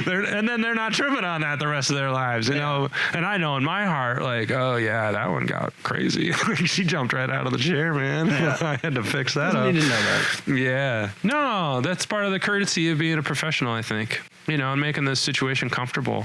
and then they're not tripping on that the rest of their lives, know. And I know in my heart, like, oh yeah, that one got crazy. She jumped right out of the chair, man. I had to fix that up. You didn't know that. Yeah, no, that's part of the courtesy of being a professional, I think. And making the situation comfortable.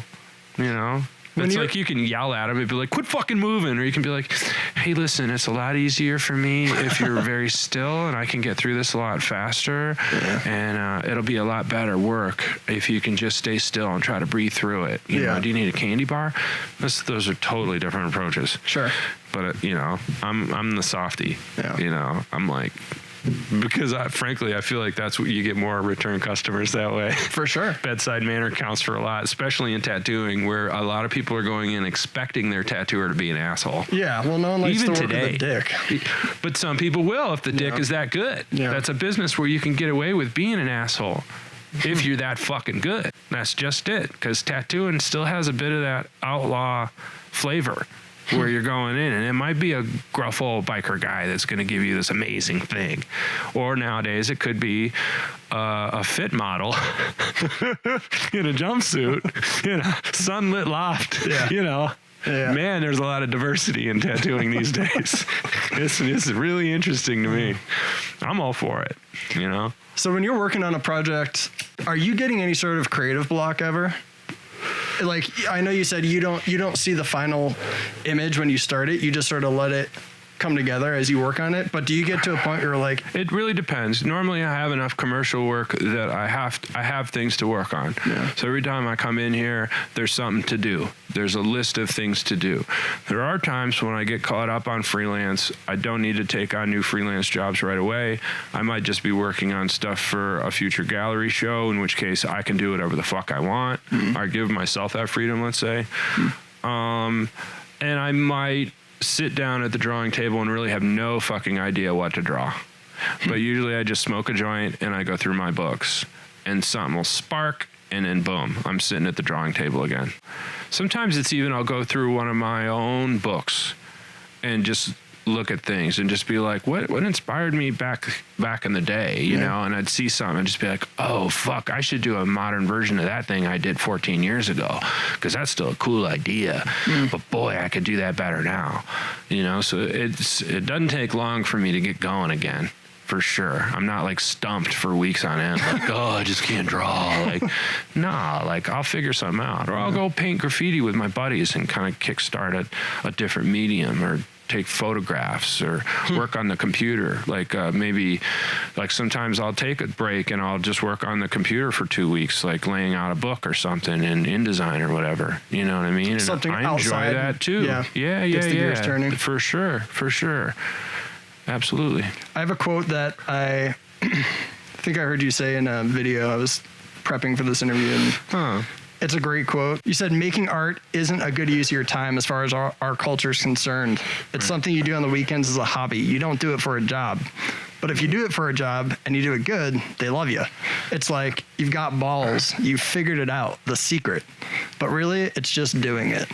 It's like you can yell at them and be like, quit fucking moving. Or you can be like, hey, listen, it's a lot easier for me if you're very still and I can get through this a lot faster. And it'll be a lot better work if you can just stay still and try to breathe through it. Do you need a candy bar? Those are totally different approaches. Sure. But, I'm the softie. I'm like... Because frankly, I feel like that's what you get more return customers that way. For sure. Bedside manner counts for a lot, especially in tattooing, where a lot of people are going in expecting their tattooer to be an asshole. Yeah, well, no one likes to work with a dick. But some people will if the dick is that good. Yeah. That's a business where you can get away with being an asshole if you're that fucking good. That's just it, because tattooing still has a bit of that outlaw flavor. Where you're going in, and it might be a gruff old biker guy that's going to give you this amazing thing, or nowadays it could be a fit model in a jumpsuit in a sunlit loft. Man, there's a lot of diversity in tattooing these days. It's really interesting to me. I'm all for it. So when you're working on a project, are you getting any sort of creative block ever? Like, I know you said you don't see the final image when you start it. You just sort of let it come together as you work on it. But do you get to a point where you're like... It really depends. Normally I have enough commercial work that I have things to work on. Yeah. So every time I come in here, there's something to do. There's a list of things to do. There are times when I get caught up on freelance. I don't need to take on new freelance jobs right away. I might just be working on stuff for a future gallery show, in which case I can do whatever the fuck I want. Mm-hmm. I give myself that freedom, let's say. Mm-hmm. And I might sit down at the drawing table and really have no fucking idea what to draw. But usually I just smoke a joint and I go through my books and something will spark and then boom, I'm sitting at the drawing table again. Sometimes it's even I'll go through one of my own books and just look at things and just be like, what inspired me back in the day, you know? And I'd see something and just be like, oh fuck, I should do a modern version of that thing I did 14 years ago, because that's still a cool idea. But boy, I could do that better now, so it doesn't take long for me to get going again. For sure. I'm not like stumped for weeks on end, like, oh, I just can't draw. Like, nah, like I'll figure something out, or I'll go paint graffiti with my buddies and kind of kickstart a different medium, or take photographs, or work on the computer. Like maybe like sometimes I'll take a break and I'll just work on the computer for 2 weeks, like laying out a book or something in InDesign or whatever. You know what I mean? And something I outside, enjoy that too. Yeah. Gets the gears turning. For sure. Absolutely. I have a quote that I think I heard you say in a video. I was prepping for this interview, and it's a great quote. You said, making art isn't a good use of your time as far as our culture is concerned. It's something you do on the weekends as a hobby. You don't do it for a job. But if you do it for a job and you do it good, they love you. It's like you've got balls. You've figured it out, the secret. But really, it's just doing it.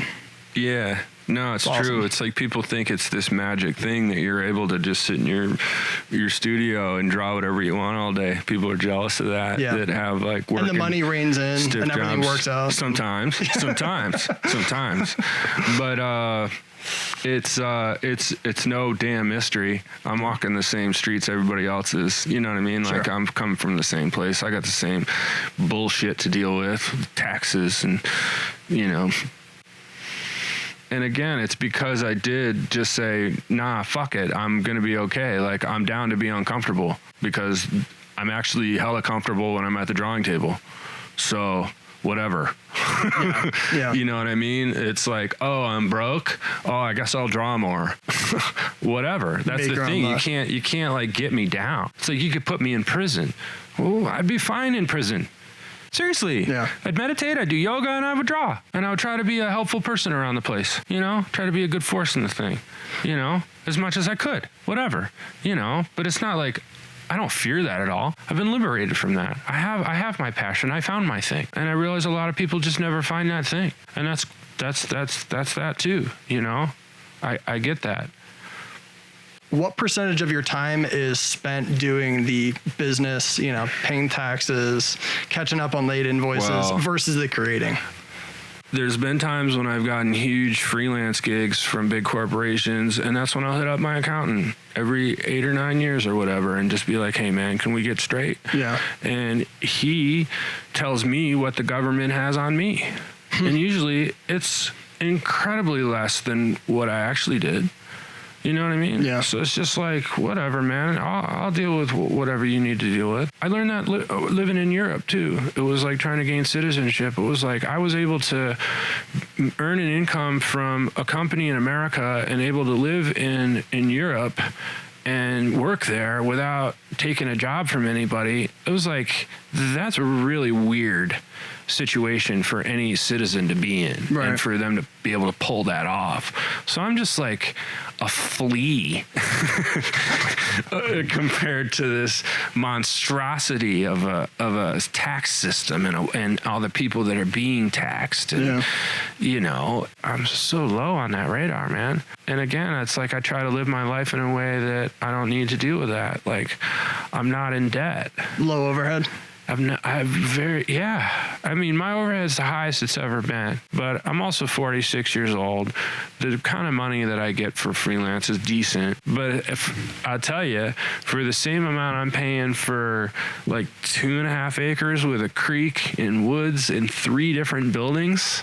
Yeah. No, it's true. It's like people think it's this magic thing that you're able to just sit in your studio and draw whatever you want all day. People are jealous of that. Yeah. That have like work, and the money rains in and everything works out. Sometimes. But it's no damn mystery. I'm walking the same streets everybody else is. You know what I mean? Like, sure. I'm coming from the same place. I got the same bullshit to deal with, taxes and And again, it's because I did just say, nah, fuck it. I'm going to be okay. Like, I'm down to be uncomfortable, because I'm actually hella comfortable when I'm at the drawing table. So whatever. Yeah. You know what I mean? It's like, oh, I'm broke. Oh, I guess I'll draw more. Whatever. That's the thing. You can't like get me down. It's like you could put me in prison. Oh, I'd be fine in prison. Seriously. Yeah. I'd meditate, I'd do yoga, and I would draw. And I would try to be a helpful person around the place, you know? Try to be a good force in the thing, you know? As much as I could. Whatever, you know? But it's not like I don't fear that at all. I've been liberated from that. I have my passion. I found my thing. And I realize a lot of people just never find that thing. And that's that too, you know? I get that. What percentage of your time is spent doing the business, you know, paying taxes, catching up on late invoices versus the creating? There's been times when I've gotten huge freelance gigs from big corporations, and that's when I'll hit up my accountant every 8 or 9 years or whatever and just be like, hey, man, can we get straight? Yeah. And he tells me what the government has on me. And usually it's incredibly less than what I actually did. You know what I mean? Yeah. So it's just like, whatever, man. I'll deal with whatever you need to deal with. I learned that living in Europe, too. It was like trying to gain citizenship. It was like I was able to earn an income from a company in America and able to live in Europe and work there without taking a job from anybody. It was like, that's a really weird situation for any citizen to be in, right, and for them to be able to pull that off. So I'm just like a flea compared to this monstrosity of a tax system and all the people that are being taxed. And, you know, I'm so low on that radar, man. And again, it's like I try to live my life in a way that I don't need to deal with that. Like, I'm not in debt. Low overhead? I mean, my overhead's the highest it's ever been, but I'm also 46 years old. The kind of money that I get for freelance is decent, but if I'll tell you, for the same amount I'm paying for like 2.5 acres with a creek and woods and 3 different buildings,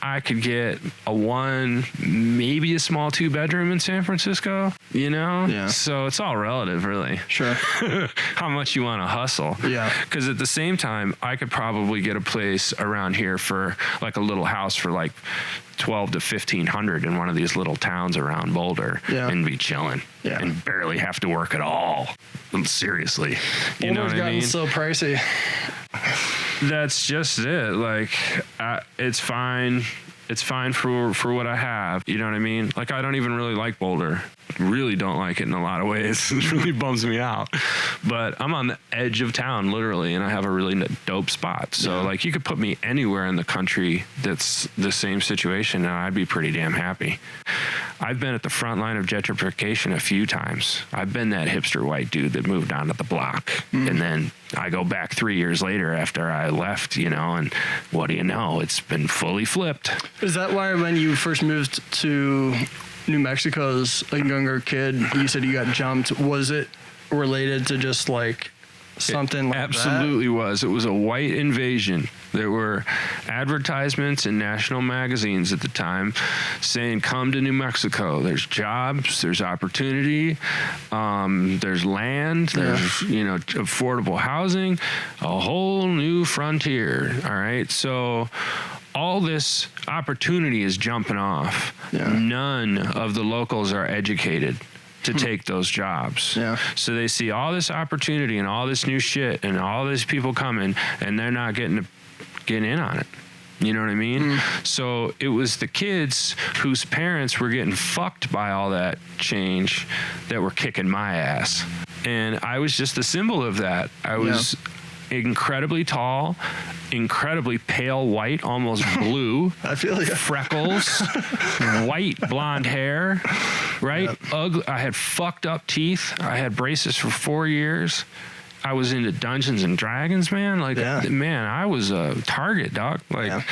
I could get a 1, maybe a small 2-bedroom in San Francisco, you know? Yeah. So it's all relative, really. Sure. How much you want to hustle. Yeah. Because at the same time, I could probably get a place around here for like a little house for like 12 to 1,500 in one of these little towns around Boulder, and be chilling, and barely have to work at all. Seriously. You know what I mean? Boulder's gotten so pricey. That's just it. Like, it's fine. It's fine for what I have. You know what I mean? Like, I don't even really like Boulder. Really don't like it in a lot of ways. It really bums me out. But I'm on the edge of town, literally, and I have a really dope spot. So, like, you could put me anywhere in the country that's the same situation, and I'd be pretty damn happy. I've been at the front line of gentrification a few times. I've been that hipster white dude that moved onto the block. And then I go back 3 years later after I left, you know, and what do you know? It's been fully flipped. Is that why when you first moved to New Mexico as a younger kid, you said you got jumped? Was it related to just like something like absolutely that? Was. It was a white invasion. There were advertisements in national magazines at the time saying, come to New Mexico. There's jobs, there's opportunity, there's land, there's, you know, affordable housing, a whole new frontier. All right. So all this opportunity is jumping off. None of the locals are educated to take those jobs. So they see all this opportunity and all this new shit and all these people coming, and they're not getting in on it. You know what I mean? So it was the kids whose parents were getting fucked by all that change that were kicking my ass. And I was just a symbol of that. I was incredibly tall, incredibly pale white, almost blue. I feel like freckles, white blonde hair, right? Ugly. I had fucked up teeth. I had braces for 4 years. I was into Dungeons and Dragons, man. Like, man, I was a target, dog. Like,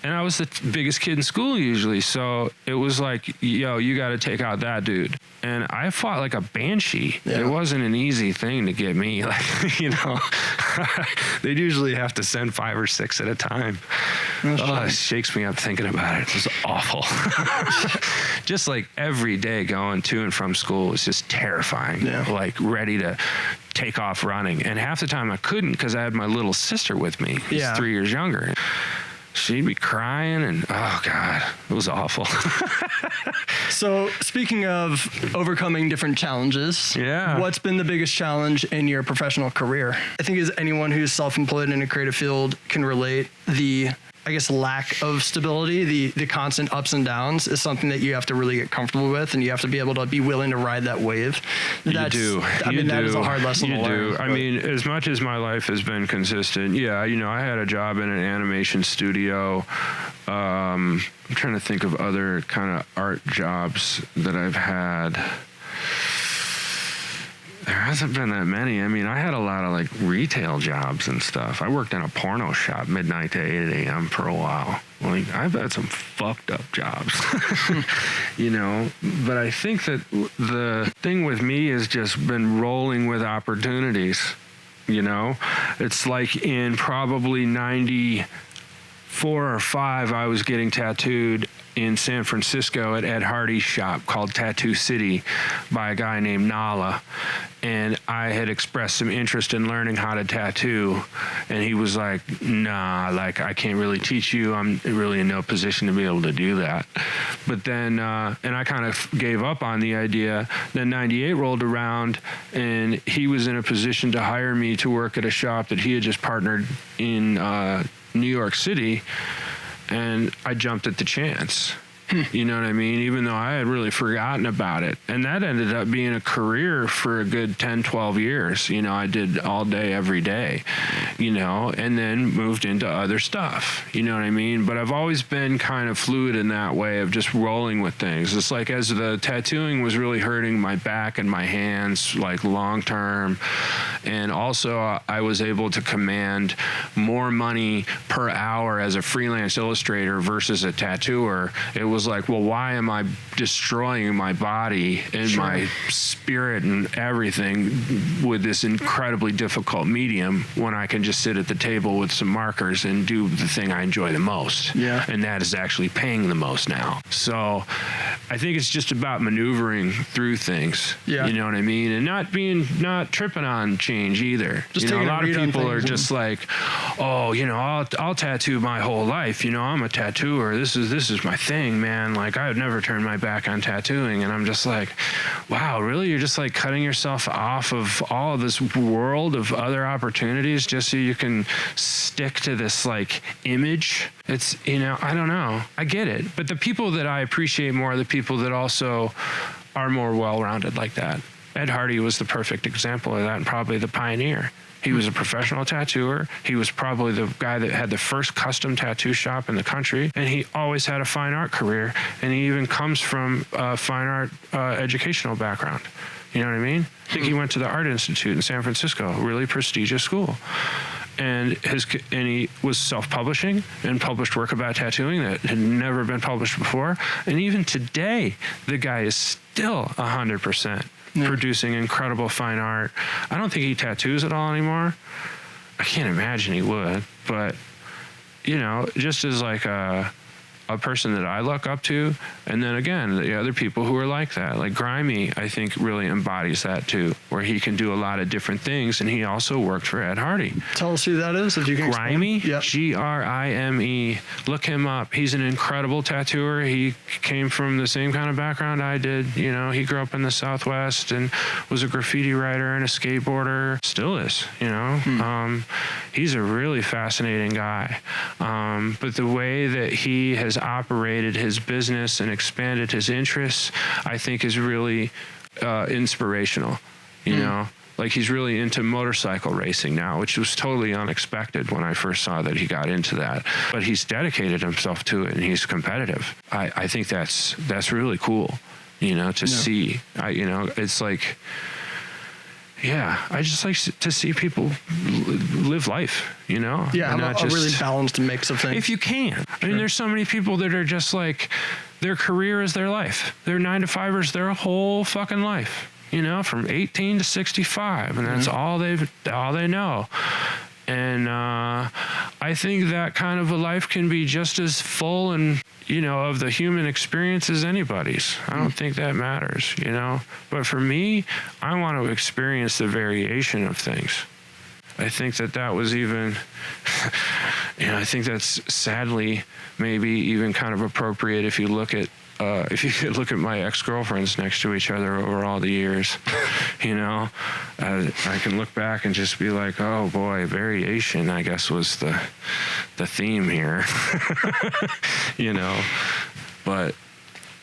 and I was the biggest kid in school usually. So it was like, yo, you got to take out that dude. And I fought like a banshee. It wasn't an easy thing to get me. Like, you know, they'd usually have to send 5 or 6 at a time. It shakes me up thinking about it. It was awful. Just like every day going to and from school was just terrifying. Like ready to take off running. And half the time I couldn't because I had my little sister with me. She's 3 years younger. she'd be crying, and oh God, it was awful. So speaking of overcoming different challenges, what's been the biggest challenge in your professional career? I think as anyone who's self-employed in a creative field can relate, the lack of stability, the constant ups and downs is something that you have to really get comfortable with, and you have to be able to be willing to ride that wave. That is a hard lesson to learn. I mean, as much as my life has been consistent, I had a job in an animation studio. I'm trying to think of other kind of art jobs that I've had. There hasn't been that many. I mean, I had a lot of like retail jobs and stuff. I worked in a porno shop midnight to 8 a.m. for a while. Like, I've had some fucked up jobs, but I think that the thing with me has just been rolling with opportunities. It's like in probably 94 or 5, I was getting tattooed in San Francisco at Ed Hardy's shop called Tattoo City by a guy named Nala. And I had expressed some interest in learning how to tattoo. And he was like, nah, like, I can't really teach you. I'm really in no position to be able to do that. But then, and I kind of gave up on the idea. Then 98 rolled around, and he was in a position to hire me to work at a shop that he had just partnered in New York City. And I jumped at the chance. You know what I mean? Even though I had really forgotten about it. And that ended up being a career for a good 10, 12 years. I did all day, every day, and then moved into other stuff. You know what I mean? But I've always been kind of fluid in that way of just rolling with things. It's like as the tattooing was really hurting my back and my hands, like long term. And also I was able to command more money per hour as a freelance illustrator versus a tattooer. It was like, well, why am I destroying my body and my spirit and everything with this incredibly difficult medium when I can just sit at the table with some markers and do the thing I enjoy the most? Yeah. And that is actually paying the most now. So I think it's just about maneuvering through things. Yeah. You know what I mean? And not tripping on change either. Just a lot of people are just like, oh, I'll tattoo my whole life. I'm a tattooer. This is my thing, man. Like, I would never turn my back on tattooing. And I'm just like, wow, really? You're just like cutting yourself off of all of this world of other opportunities just so you can stick to this like image? It's, I don't know. I get it. But the people that I appreciate more are the people that also are more well-rounded like that. Ed Hardy was the perfect example of that, and probably the pioneer. He was a professional tattooer. He was probably the guy that had the first custom tattoo shop in the country, and he always had a fine art career, and he even comes from a fine art educational background. You know what I mean? I think he went to the Art Institute in San Francisco, a really prestigious school. And he was self-publishing and published work about tattooing that had never been published before. And even today, the guy is still 100%. Yeah. Producing incredible fine art. I don't think he tattoos at all anymore. I can't imagine he would, but just as like a person that I look up to, and then again the other people who are like that, like Grimy, I think really embodies that too, where he can do a lot of different things, and he also worked for Ed Hardy. Tell us who that is, if you can. Grimy, yep. Grime. Look him up. He's an incredible tattooer. He came from the same kind of background I did. He grew up in the Southwest and was a graffiti writer and a skateboarder. Still is. He's a really fascinating guy. But the way that he has operated his business and expanded his interests, I think is really inspirational. Like, he's really into motorcycle racing now, which was totally unexpected when I first saw that he got into that. But he's dedicated himself to it, and he's competitive. I think that's really cool, to see. It's like, I just like to see people live life, Yeah, and a really balanced mix of things. If you can. Sure. I mean, there's so many people that are just like, their career is their life. Their 9-to-5ers, their whole fucking life, from 18 to 65. And that's all they know. And I think that kind of a life can be just as full and, of the human experience as anybody's. I don't think that matters, But for me, I want to experience the variation of things. I think that was even, I think that's sadly maybe even kind of appropriate if you look at my ex-girlfriends next to each other over all the years. I can look back and just be like, oh boy, variation, I guess, was the theme here. But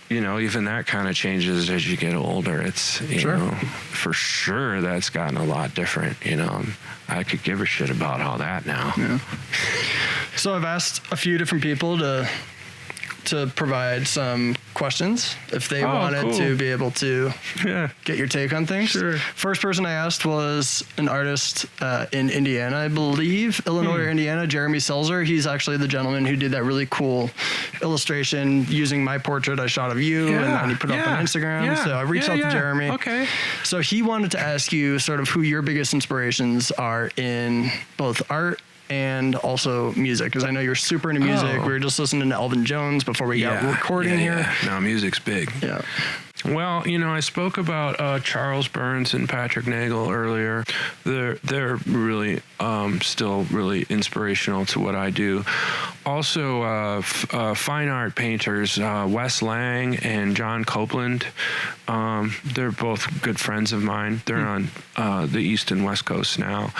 even that kind of changes as you get older. It's, for sure that's gotten a lot different. I could give a shit about all that now. Yeah. So I've asked a few different people to provide some questions if they wanted to be able to get your take on things. Sure. First person I asked was an artist in Indiana, I believe, Illinois or Indiana, Jeremy Selzer. He's actually the gentleman who did that really cool illustration using my portrait I shot of you, and then he put it up on Instagram. Yeah. So I reached out to Jeremy. Okay. So he wanted to ask you sort of who your biggest inspirations are in both art and also music, because I know you're super into music. We were just listening to Elvin Jones before we got recording here. No, music's big. Yeah. Well, I spoke about Charles Burns and Patrick Nagel earlier. They're really still really inspirational to what I do. Also, fine art painters, Wes Lang and John Copeland. They're both good friends of mine. They're on the East and West Coast now.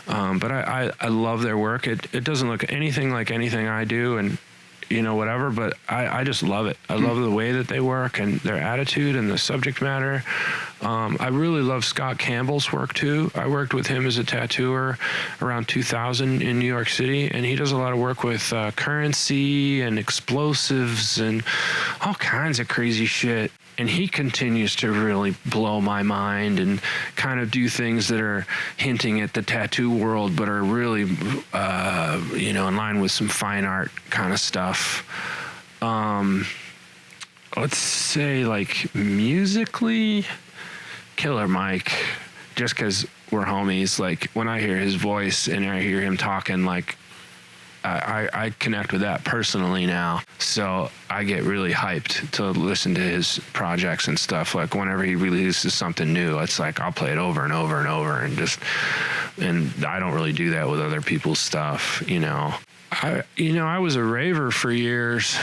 But I love their work. It doesn't look anything like anything I do, and whatever, but I just love it. I love the way that they work and their attitude and the subject matter. I really love Scott Campbell's work too. I worked with him as a tattooer around 2000 in New York City, and he does a lot of work with currency and explosives and all kinds of crazy shit. And he continues to really blow my mind and kind of do things that are hinting at the tattoo world, but are really, in line with some fine art kind of stuff. Let's say, like, musically, Killer Mike, just because we're homies. Like, when I hear his voice and I hear him talking, like, I connect with that personally now. So I get really hyped to listen to his projects and stuff. Like, whenever he releases something new, it's like I'll play it over and over and over, and I don't really do that with other people's stuff. I was a raver for years.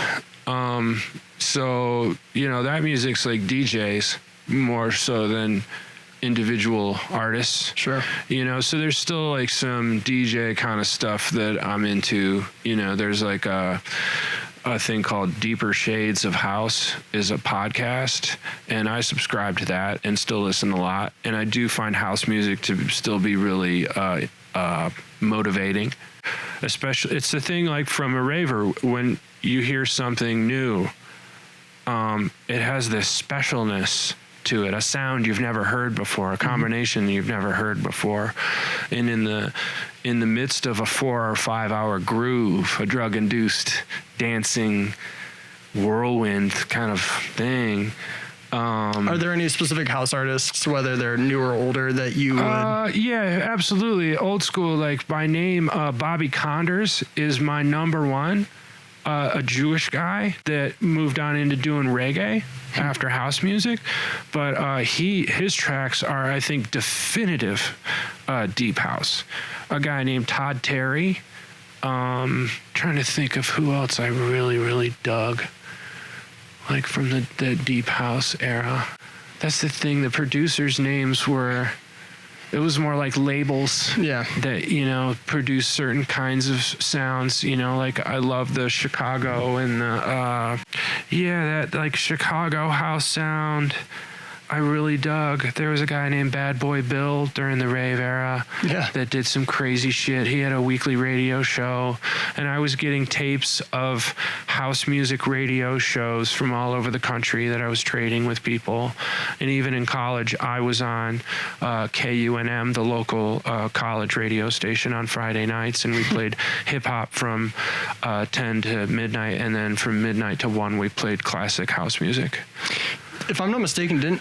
So that music's like DJs more so than individual artists. Sure. So there's still like some DJ kind of stuff that I'm into. There's like a thing called Deeper Shades of House is a podcast, and I subscribe to that and still listen a lot. And I do find house music to still be really motivating. Especially, it's the thing like from a raver, when you hear something new, it has this specialness to it, a sound you've never heard before, a combination you've never heard before. And in the midst of a 4 or 5 hour groove, a drug-induced dancing whirlwind kind of thing. Are there any specific house artists, whether they're new or older, that you would? Yeah, absolutely. Old school, like by name, Bobby Condors is my number one. A Jewish guy that moved on into doing reggae after house music, but his tracks are, I think, definitive deep house. A guy named Todd Terry. Trying to think of who else I really, really dug, like from the deep house era. That's the thing. The producers' names were. It was more like labels that, produce certain kinds of sounds, like I love the Chicago and that like Chicago house sound. I really dug. There was a guy named Bad Boy Bill during the rave era that did some crazy shit. He had a weekly radio show, and I was getting tapes of house music radio shows from all over the country that I was trading with people. And even in college, I was on KUNM, the local college radio station, on Friday nights, and we played hip-hop from 10 to midnight, and then from midnight to 1, we played classic house music. If I'm not mistaken,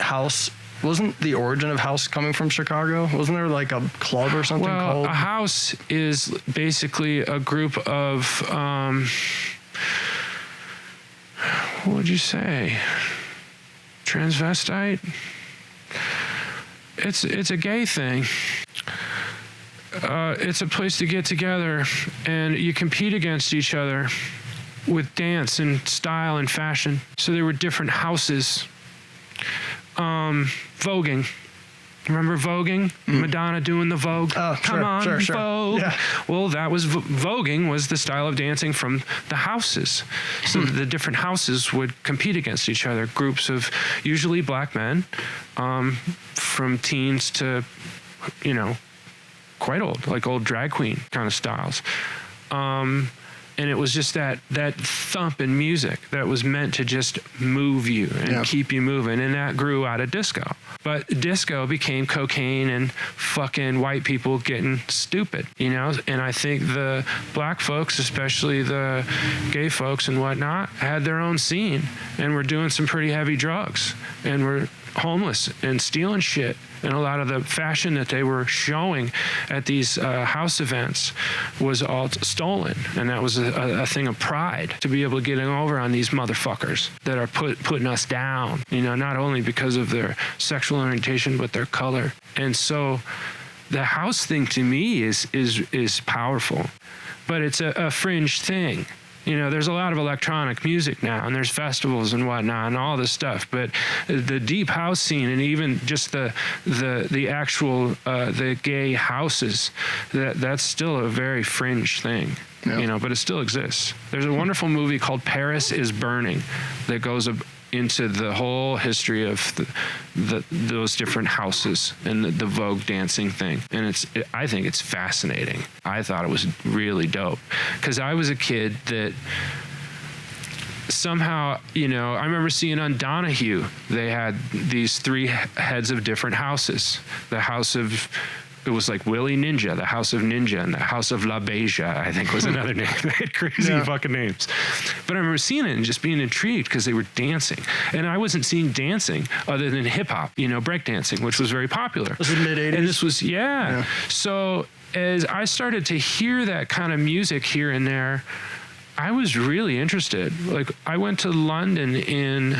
wasn't the origin of house coming from Chicago? Wasn't there like a club or something called? A house is basically a group of, what would you say? Transvestite? It's a gay thing. it's a place to get together, and you compete against each other with dance and style and fashion. So there were different houses. Voguing. Remember voguing? Madonna doing the Vogue. Oh, Come on, sure. Vogue. Yeah. Well, that was voguing was the style of dancing from the houses. So the different houses would compete against each other. Groups of usually black men, from teens to, quite old, like old drag queen kind of styles. And it was just that thumping music that was meant to just move you and keep you moving. And that grew out of disco. But disco became cocaine and fucking white people getting stupid, And I think the black folks, especially the gay folks and whatnot, had their own scene and were doing some pretty heavy drugs and were homeless and stealing shit. And a lot of the fashion that they were showing at these house events was all stolen. And that was a thing of pride to be able to get over on these motherfuckers that are putting us down, not only because of their sexual orientation, but their color. And so the house thing to me is powerful, but it's a fringe thing. There's a lot of electronic music now, and there's festivals and whatnot and all this stuff. But the deep house scene, and even just the actual the gay houses, that's still a very fringe thing. Yep. But it still exists. There's a wonderful movie called Paris is Burning that goes into the whole history of those different houses and the Vogue dancing thing. And I think it's fascinating. I thought it was really dope because I was a kid that somehow, I remember seeing on Donahue, they had these 3 heads of different houses. The house of, it was like Willie Ninja, the House of Ninja, and the House of La Beja, I think was another name. They had crazy fucking names. But I remember seeing it and just being intrigued because they were dancing. And I wasn't seeing dancing other than hip hop, break dancing, which was very popular. Was it mid-'80s? And this was, yeah. So as I started to hear that kind of music here and there, I was really interested. Like, I went to London in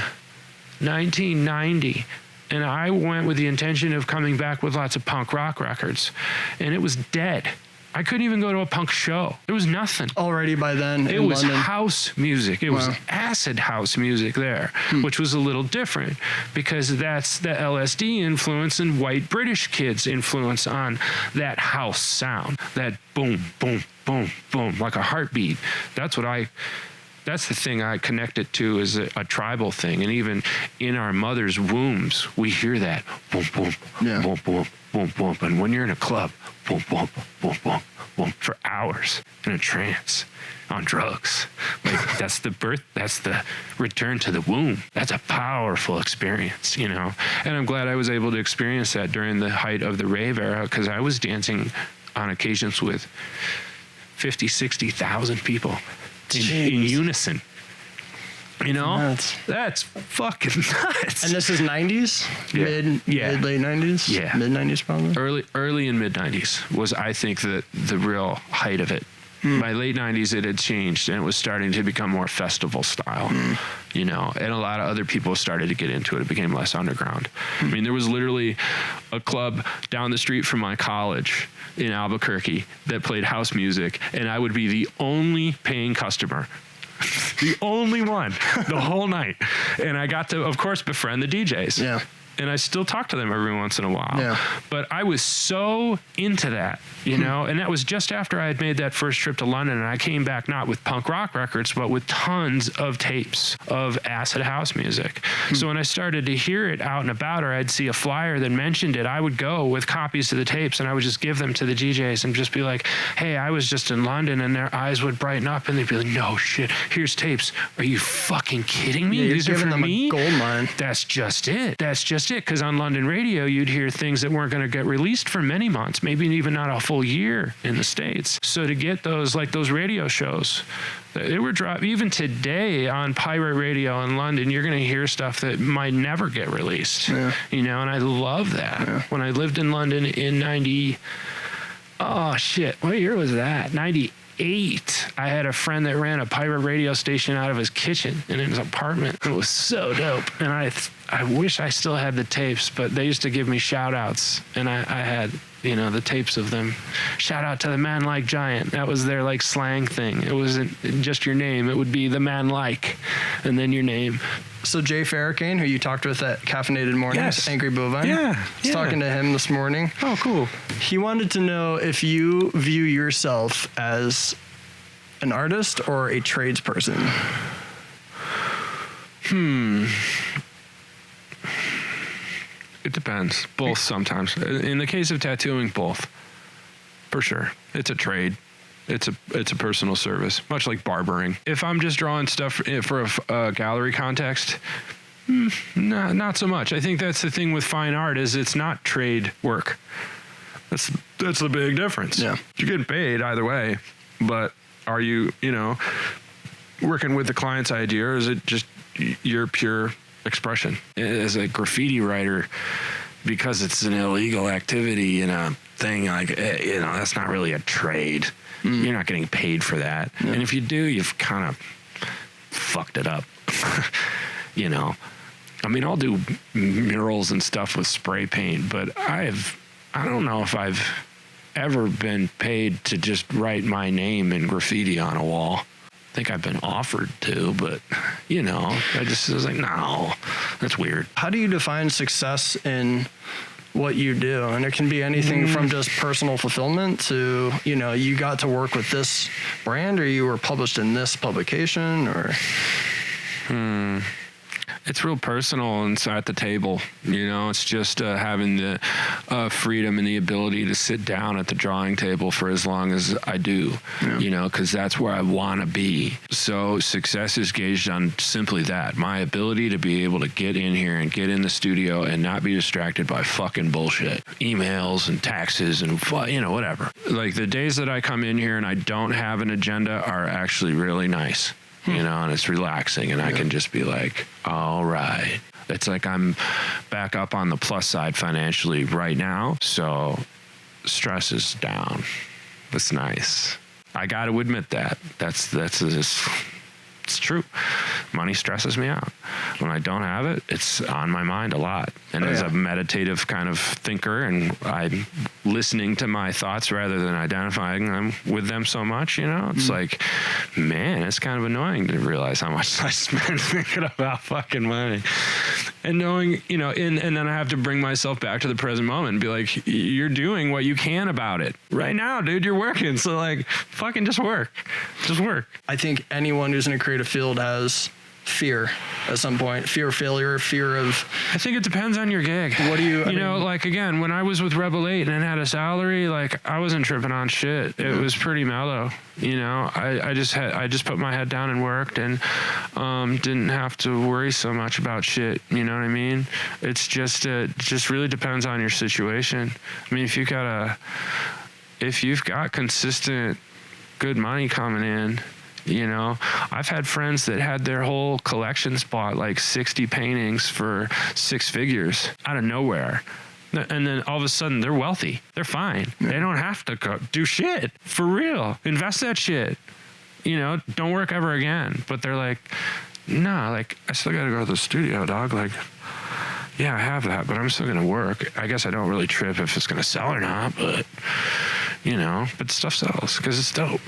1990. And I went with the intention of coming back with lots of punk rock records. And it was dead. I couldn't even go to a punk show. There was nothing. Already by then it in was London. House music. It was acid house music there, which was a little different because that's the LSD influence and white British kids' influence on that house sound. That boom, boom, boom, boom, like a heartbeat. That's the thing I connect it to as a tribal thing. And even in our mother's wombs, we hear that boom, boom, boom, boom, boom, boom. And when you're in a club, boom, boom, boom, boom, boom, for hours in a trance on drugs. Like that's the return to the womb. That's a powerful experience, And I'm glad I was able to experience that during the height of the rave era because I was dancing on occasions with 50, 60,000 people. In unison, that's fucking nuts. And this is 90s, mid late 90s, mid 90s probably. Early and mid 90s was, I think, the real height of it. By late 90s, it had changed and it was starting to become more festival style, and a lot of other people started to get into it. It became less underground. I mean, there was literally a club down the street from my college in Albuquerque that played house music, and I would be the only paying customer. The only one the whole night. And I got to, of course, befriend the DJs. Yeah. And I still talk to them every once in a while. Yeah. But I was so into that, and that was just after I had made that first trip to London, and I came back not with punk rock records, but with tons of tapes of acid house music. So when I started to hear it out and about, or I'd see a flyer that mentioned it, I would go with copies of the tapes and I would just give them to the DJs and just be like, hey, I was just in London, and their eyes would brighten up and they'd be like, no shit, here's tapes. Are you fucking kidding me? Yeah, These are for them me? A gold mine. That's just it. Because on London radio, you'd hear things that weren't going to get released for many months, maybe even not a full year in the States. So to get those radio shows, they were dropped. Even today on pirate radio in London, you're going to hear stuff that might never get released. Yeah. And I love that. Yeah. When I lived in London in what year was that? 8, I had a friend that ran a pirate radio station out of his kitchen in his apartment. It was so dope. And I wish I still had the tapes, but they used to give me shout outs, and I had, you know, the tapes of them. Shout out to the man like giant. That was their like slang thing. It wasn't just your name. It would be the man like, and then your name. So Jay Farrakhan, who you talked with at Caffeinated Mornings, Yes. Angry Bovine. Yeah, I was talking to him this morning. Oh, cool. He wanted to know if you view yourself as an artist or a tradesperson. It depends. Both sometimes. In the case of tattooing, both. For sure. It's a trade. It's a personal service, much like barbering. If I'm just drawing stuff for a gallery context, not so much. I think that's the thing with fine art is it's not trade work. That's the big difference. Yeah. You're getting paid either way, but are you, you know, working with the client's idea, or is it just your pure expression? As a graffiti writer, because it's an illegal activity and a thing, like, you know, that's not really a trade. You're not getting paid for that. Yeah. And if you do, you've kind of fucked it up. You know, I mean, I'll do murals and stuff with spray paint, but I don't know if I've ever been paid to just write my name in graffiti on a wall. I think I've been offered to, but, you know, I just was like, no, that's weird. How do you define success in what you do? And it can be anything from just personal fulfillment to, you know, you got to work with this brand, or you were published in this publication, or... It's real personal and it's at the table, you know. It's just having the freedom and the ability to sit down at the drawing table for as long as I do, you know, because that's where I want to be. So success is gauged on simply that, my ability to be able to get in here and get in the studio and not be distracted by fucking bullshit, emails and taxes and, you know, whatever. Like the days that I come in here and I don't have an agenda are actually really nice. You know, and it's relaxing, and I can just be like, all right. It's like I'm back up on the plus side financially right now, so stress is down. It's nice. I got to admit that. It's true. Money stresses me out. When I don't have it, it's on my mind a lot. And as a meditative kind of thinker, and I'm listening to my thoughts rather than identifying them with them so much, you know, it's like, man, it's kind of annoying to realize how much I spend thinking about fucking money. And knowing, you know, and then I have to bring myself back to the present moment and be like, you're doing what you can about it. Right now, dude, you're working. So like, fucking just work. Just work. I think anyone who's in a creative field has fear at some point, fear of failure, fear of... I think it depends on your gig. What do you... You know, like, again, when I was with Rebel 8 and had a salary, like, I wasn't tripping on shit. It was pretty mellow. You know, I just put my head down and worked, and didn't have to worry so much about shit. You know what I mean? It's just, it just really depends on your situation. I mean, if you've got consistent good money coming in, you know, I've had friends that had their whole collections bought, like 60 paintings for 6 figures out of nowhere. And then all of a sudden they're wealthy. They're fine. They don't have to go do shit. For real. Invest that shit. You know, don't work ever again. But they're like, nah, like, I still got to go to the studio, dog. Like, yeah, I have that, but I'm still going to work. I guess I don't really trip if it's going to sell or not, but... You know, but stuff sells because it's dope.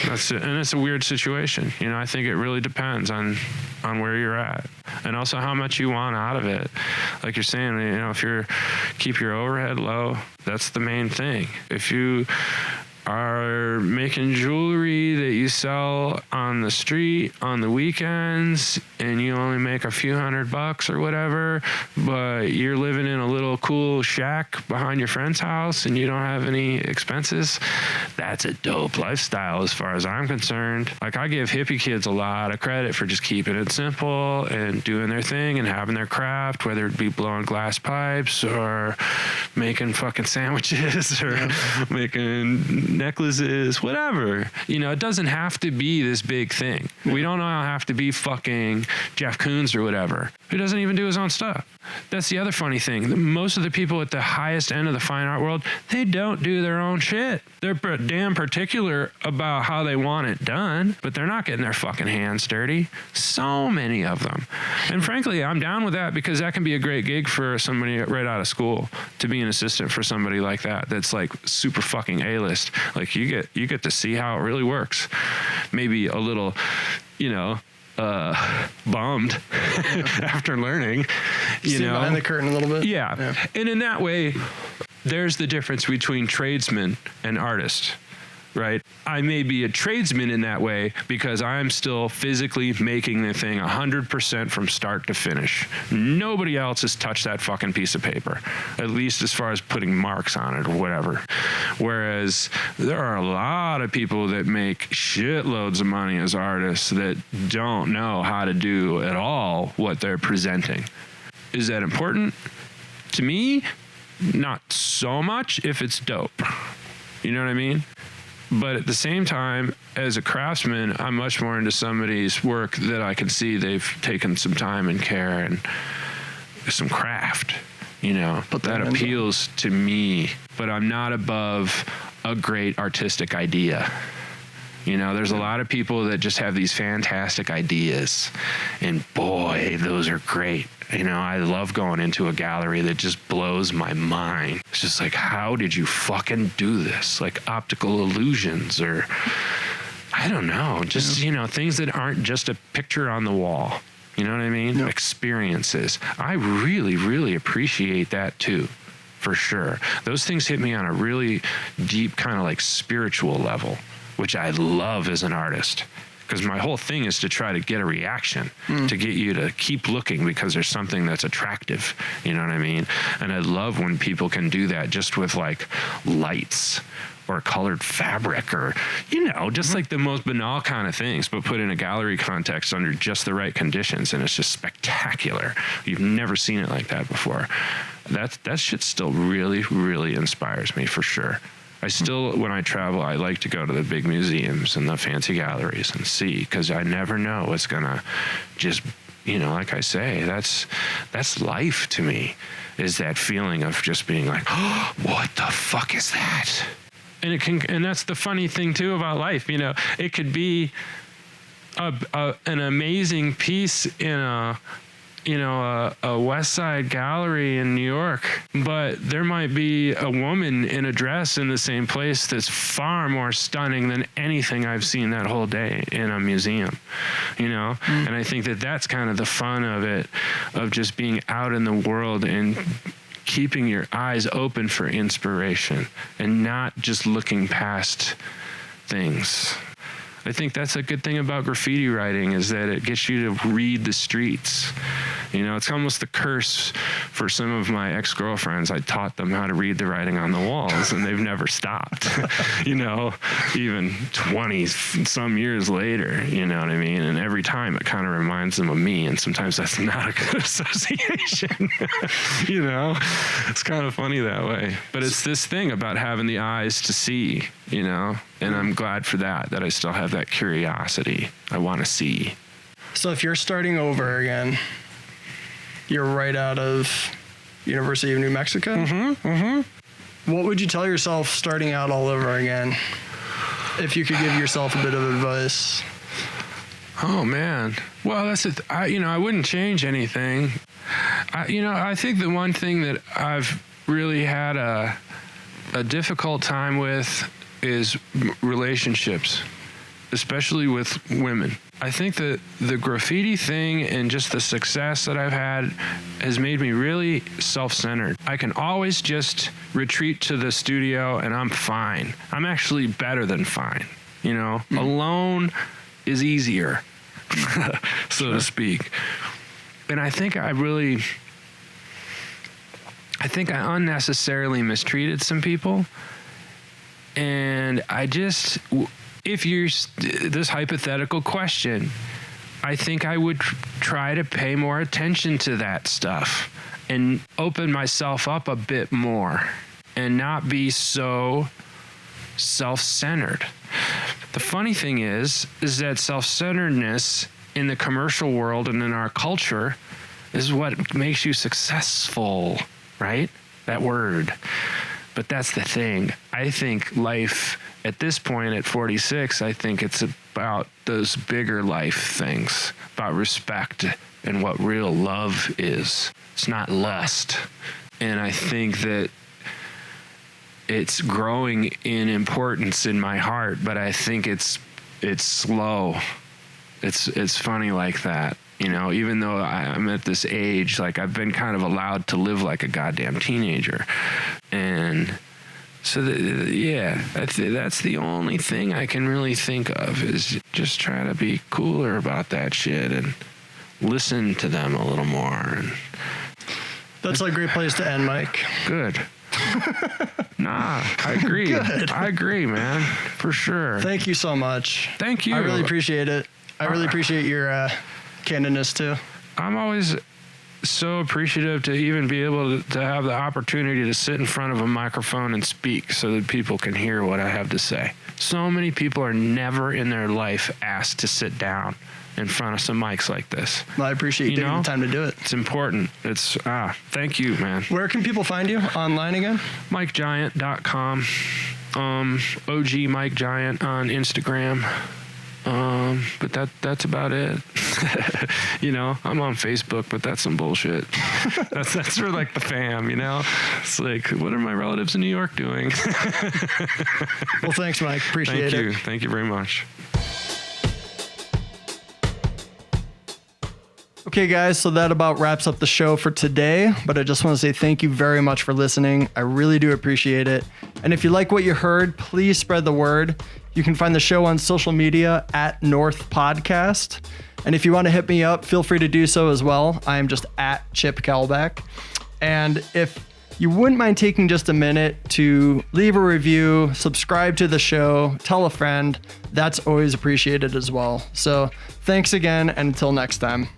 That's it. And it's a weird situation. You know, I think it really depends on where you're at, and also how much you want out of it. Like you're saying, you know, if keep your overhead low, that's the main thing. If you are making jewelry that you sell on the street on the weekends and you only make a few $100 or whatever, but you're living in a little cool shack behind your friend's house and you don't have any expenses, that's a dope lifestyle as far as I'm concerned. Like, I give hippie kids a lot of credit for just keeping it simple and doing their thing and having their craft, whether it be blowing glass pipes or making fucking sandwiches or making necklaces, whatever. You know, it doesn't have to be this big thing. We don't all have to be fucking Jeff Koons or whatever, who doesn't even do his own stuff. That's the other funny thing. Most of the people at the highest end of the fine art world, they don't do their own shit. They're damn particular about how they want it done, but they're not getting their fucking hands dirty. So many of them. And frankly, I'm down with that because that can be a great gig for somebody right out of school, to be an assistant for somebody like that. That's like super fucking A-list. Like you get to see how it really works. Maybe a little, bummed after learning, See behind the curtain a little bit. Yeah. And in that way, there's the difference between tradesman and artist, right? I may be a tradesman in that way because I'm still physically making the thing 100% from start to finish. Nobody else has touched that fucking piece of paper, at least as far as putting marks on it or whatever. Whereas there are a lot of people that make shitloads of money as artists that don't know how to do at all what they're presenting. Is that important? To me, not so much if it's dope. You know what I mean? But at the same time, as a craftsman, I'm much more into somebody's work that I can see they've taken some time and care and some craft, that appeals to me. But I'm not above a great artistic idea. There's a lot of people that just have these fantastic ideas, and boy, those are great. I love going into a gallery that just blows my mind. It's just like, how did you fucking do this? Like optical illusions, or I don't know, just, things that aren't just a picture on the wall. You know what I mean? Yep. Experiences. I really, really appreciate that too, for sure. Those things hit me on a really deep kind of like spiritual level, which I love as an artist. Because my whole thing is to try to get a reaction, to get you to keep looking because there's something that's attractive. You know what I mean? And I love when people can do that just with like lights or colored fabric or, just like the most banal kind of things, but put in a gallery context under just the right conditions. And it's just spectacular. You've never seen it like that before. That shit still really, really inspires me for sure. I still, when I travel, I like to go to the big museums and the fancy galleries and see, because I never know what's gonna just, like I say, that's life to me, is that feeling of just being like, oh, what the fuck is that? And that's the funny thing too about life, it could be an amazing piece in a West Side gallery in New York, but there might be a woman in a dress in the same place that's far more stunning than anything I've seen that whole day in a museum, And I think that's kind of the fun of it, of just being out in the world and keeping your eyes open for inspiration and not just looking past things. I think that's a good thing about graffiti writing, is that it gets you to read the streets. It's almost the curse for some of my ex-girlfriends. I taught them how to read the writing on the walls, and they've never stopped, even 20 some years later, you know what I mean? And every time it kind of reminds them of me, and sometimes that's not a good association, It's kind of funny that way. But it's this thing about having the eyes to see, and I'm glad for that I still have that curiosity. I want to see. So if you're starting over again, you're right out of University of New Mexico? What would you tell yourself starting out all over again, if you could give yourself a bit of advice? Oh, man. Well, that's it. I wouldn't change anything. I think the one thing that I've really had a difficult time with is relationships, especially with women. I think that the graffiti thing and just the success that I've had has made me really self-centered. I can always just retreat to the studio and I'm fine. I'm actually better than fine. Alone is easier, so to speak. And I think I unnecessarily mistreated some people. And this hypothetical question, I think I would try to pay more attention to that stuff and open myself up a bit more and not be so self-centered. The funny thing is that self-centeredness in the commercial world and in our culture This is what makes you successful, right? That word. But that's the thing. I think life at this point at 46, I think it's about those bigger life things, about respect and what real love is. It's not lust. And I think that it's growing in importance in my heart, but I think it's slow. It's funny like that. You know, even though I'm at this age, like I've been kind of allowed to live like a goddamn teenager. And so, that's the only thing I can really think of is just try to be cooler about that shit and listen to them a little more. And that's a great place to end, Mike. Good. Nah, I agree. Good. I agree, man, for sure. Thank you so much. Thank you. I really appreciate it. I really appreciate your candidness too. I'm always so appreciative to even be able to have the opportunity to sit in front of a microphone and speak so that people can hear what I have to say. So many people are never in their life asked to sit down in front of some mics like this. Well, I appreciate you taking the time to do it. It's important. Thank you, man. Where can people find you online again? MikeGiant.com. OG Mike Giant on Instagram. But that's about it. You know, I'm on Facebook, but that's some bullshit. That's for like the fam, you know? It's like, what are my relatives in New York doing? Well, thanks, Mike. Appreciate it. Thank you. Thank you very much. Okay, guys, so that about wraps up the show for today, but I just want to say thank you very much for listening. I really do appreciate it. And if you like what you heard, please spread the word. You can find the show on social media at North Podcast. And if you want to hit me up, feel free to do so as well. I am just at Chip Kalback. And if you wouldn't mind taking just a minute to leave a review, subscribe to the show, tell a friend, that's always appreciated as well. So thanks again, and until next time.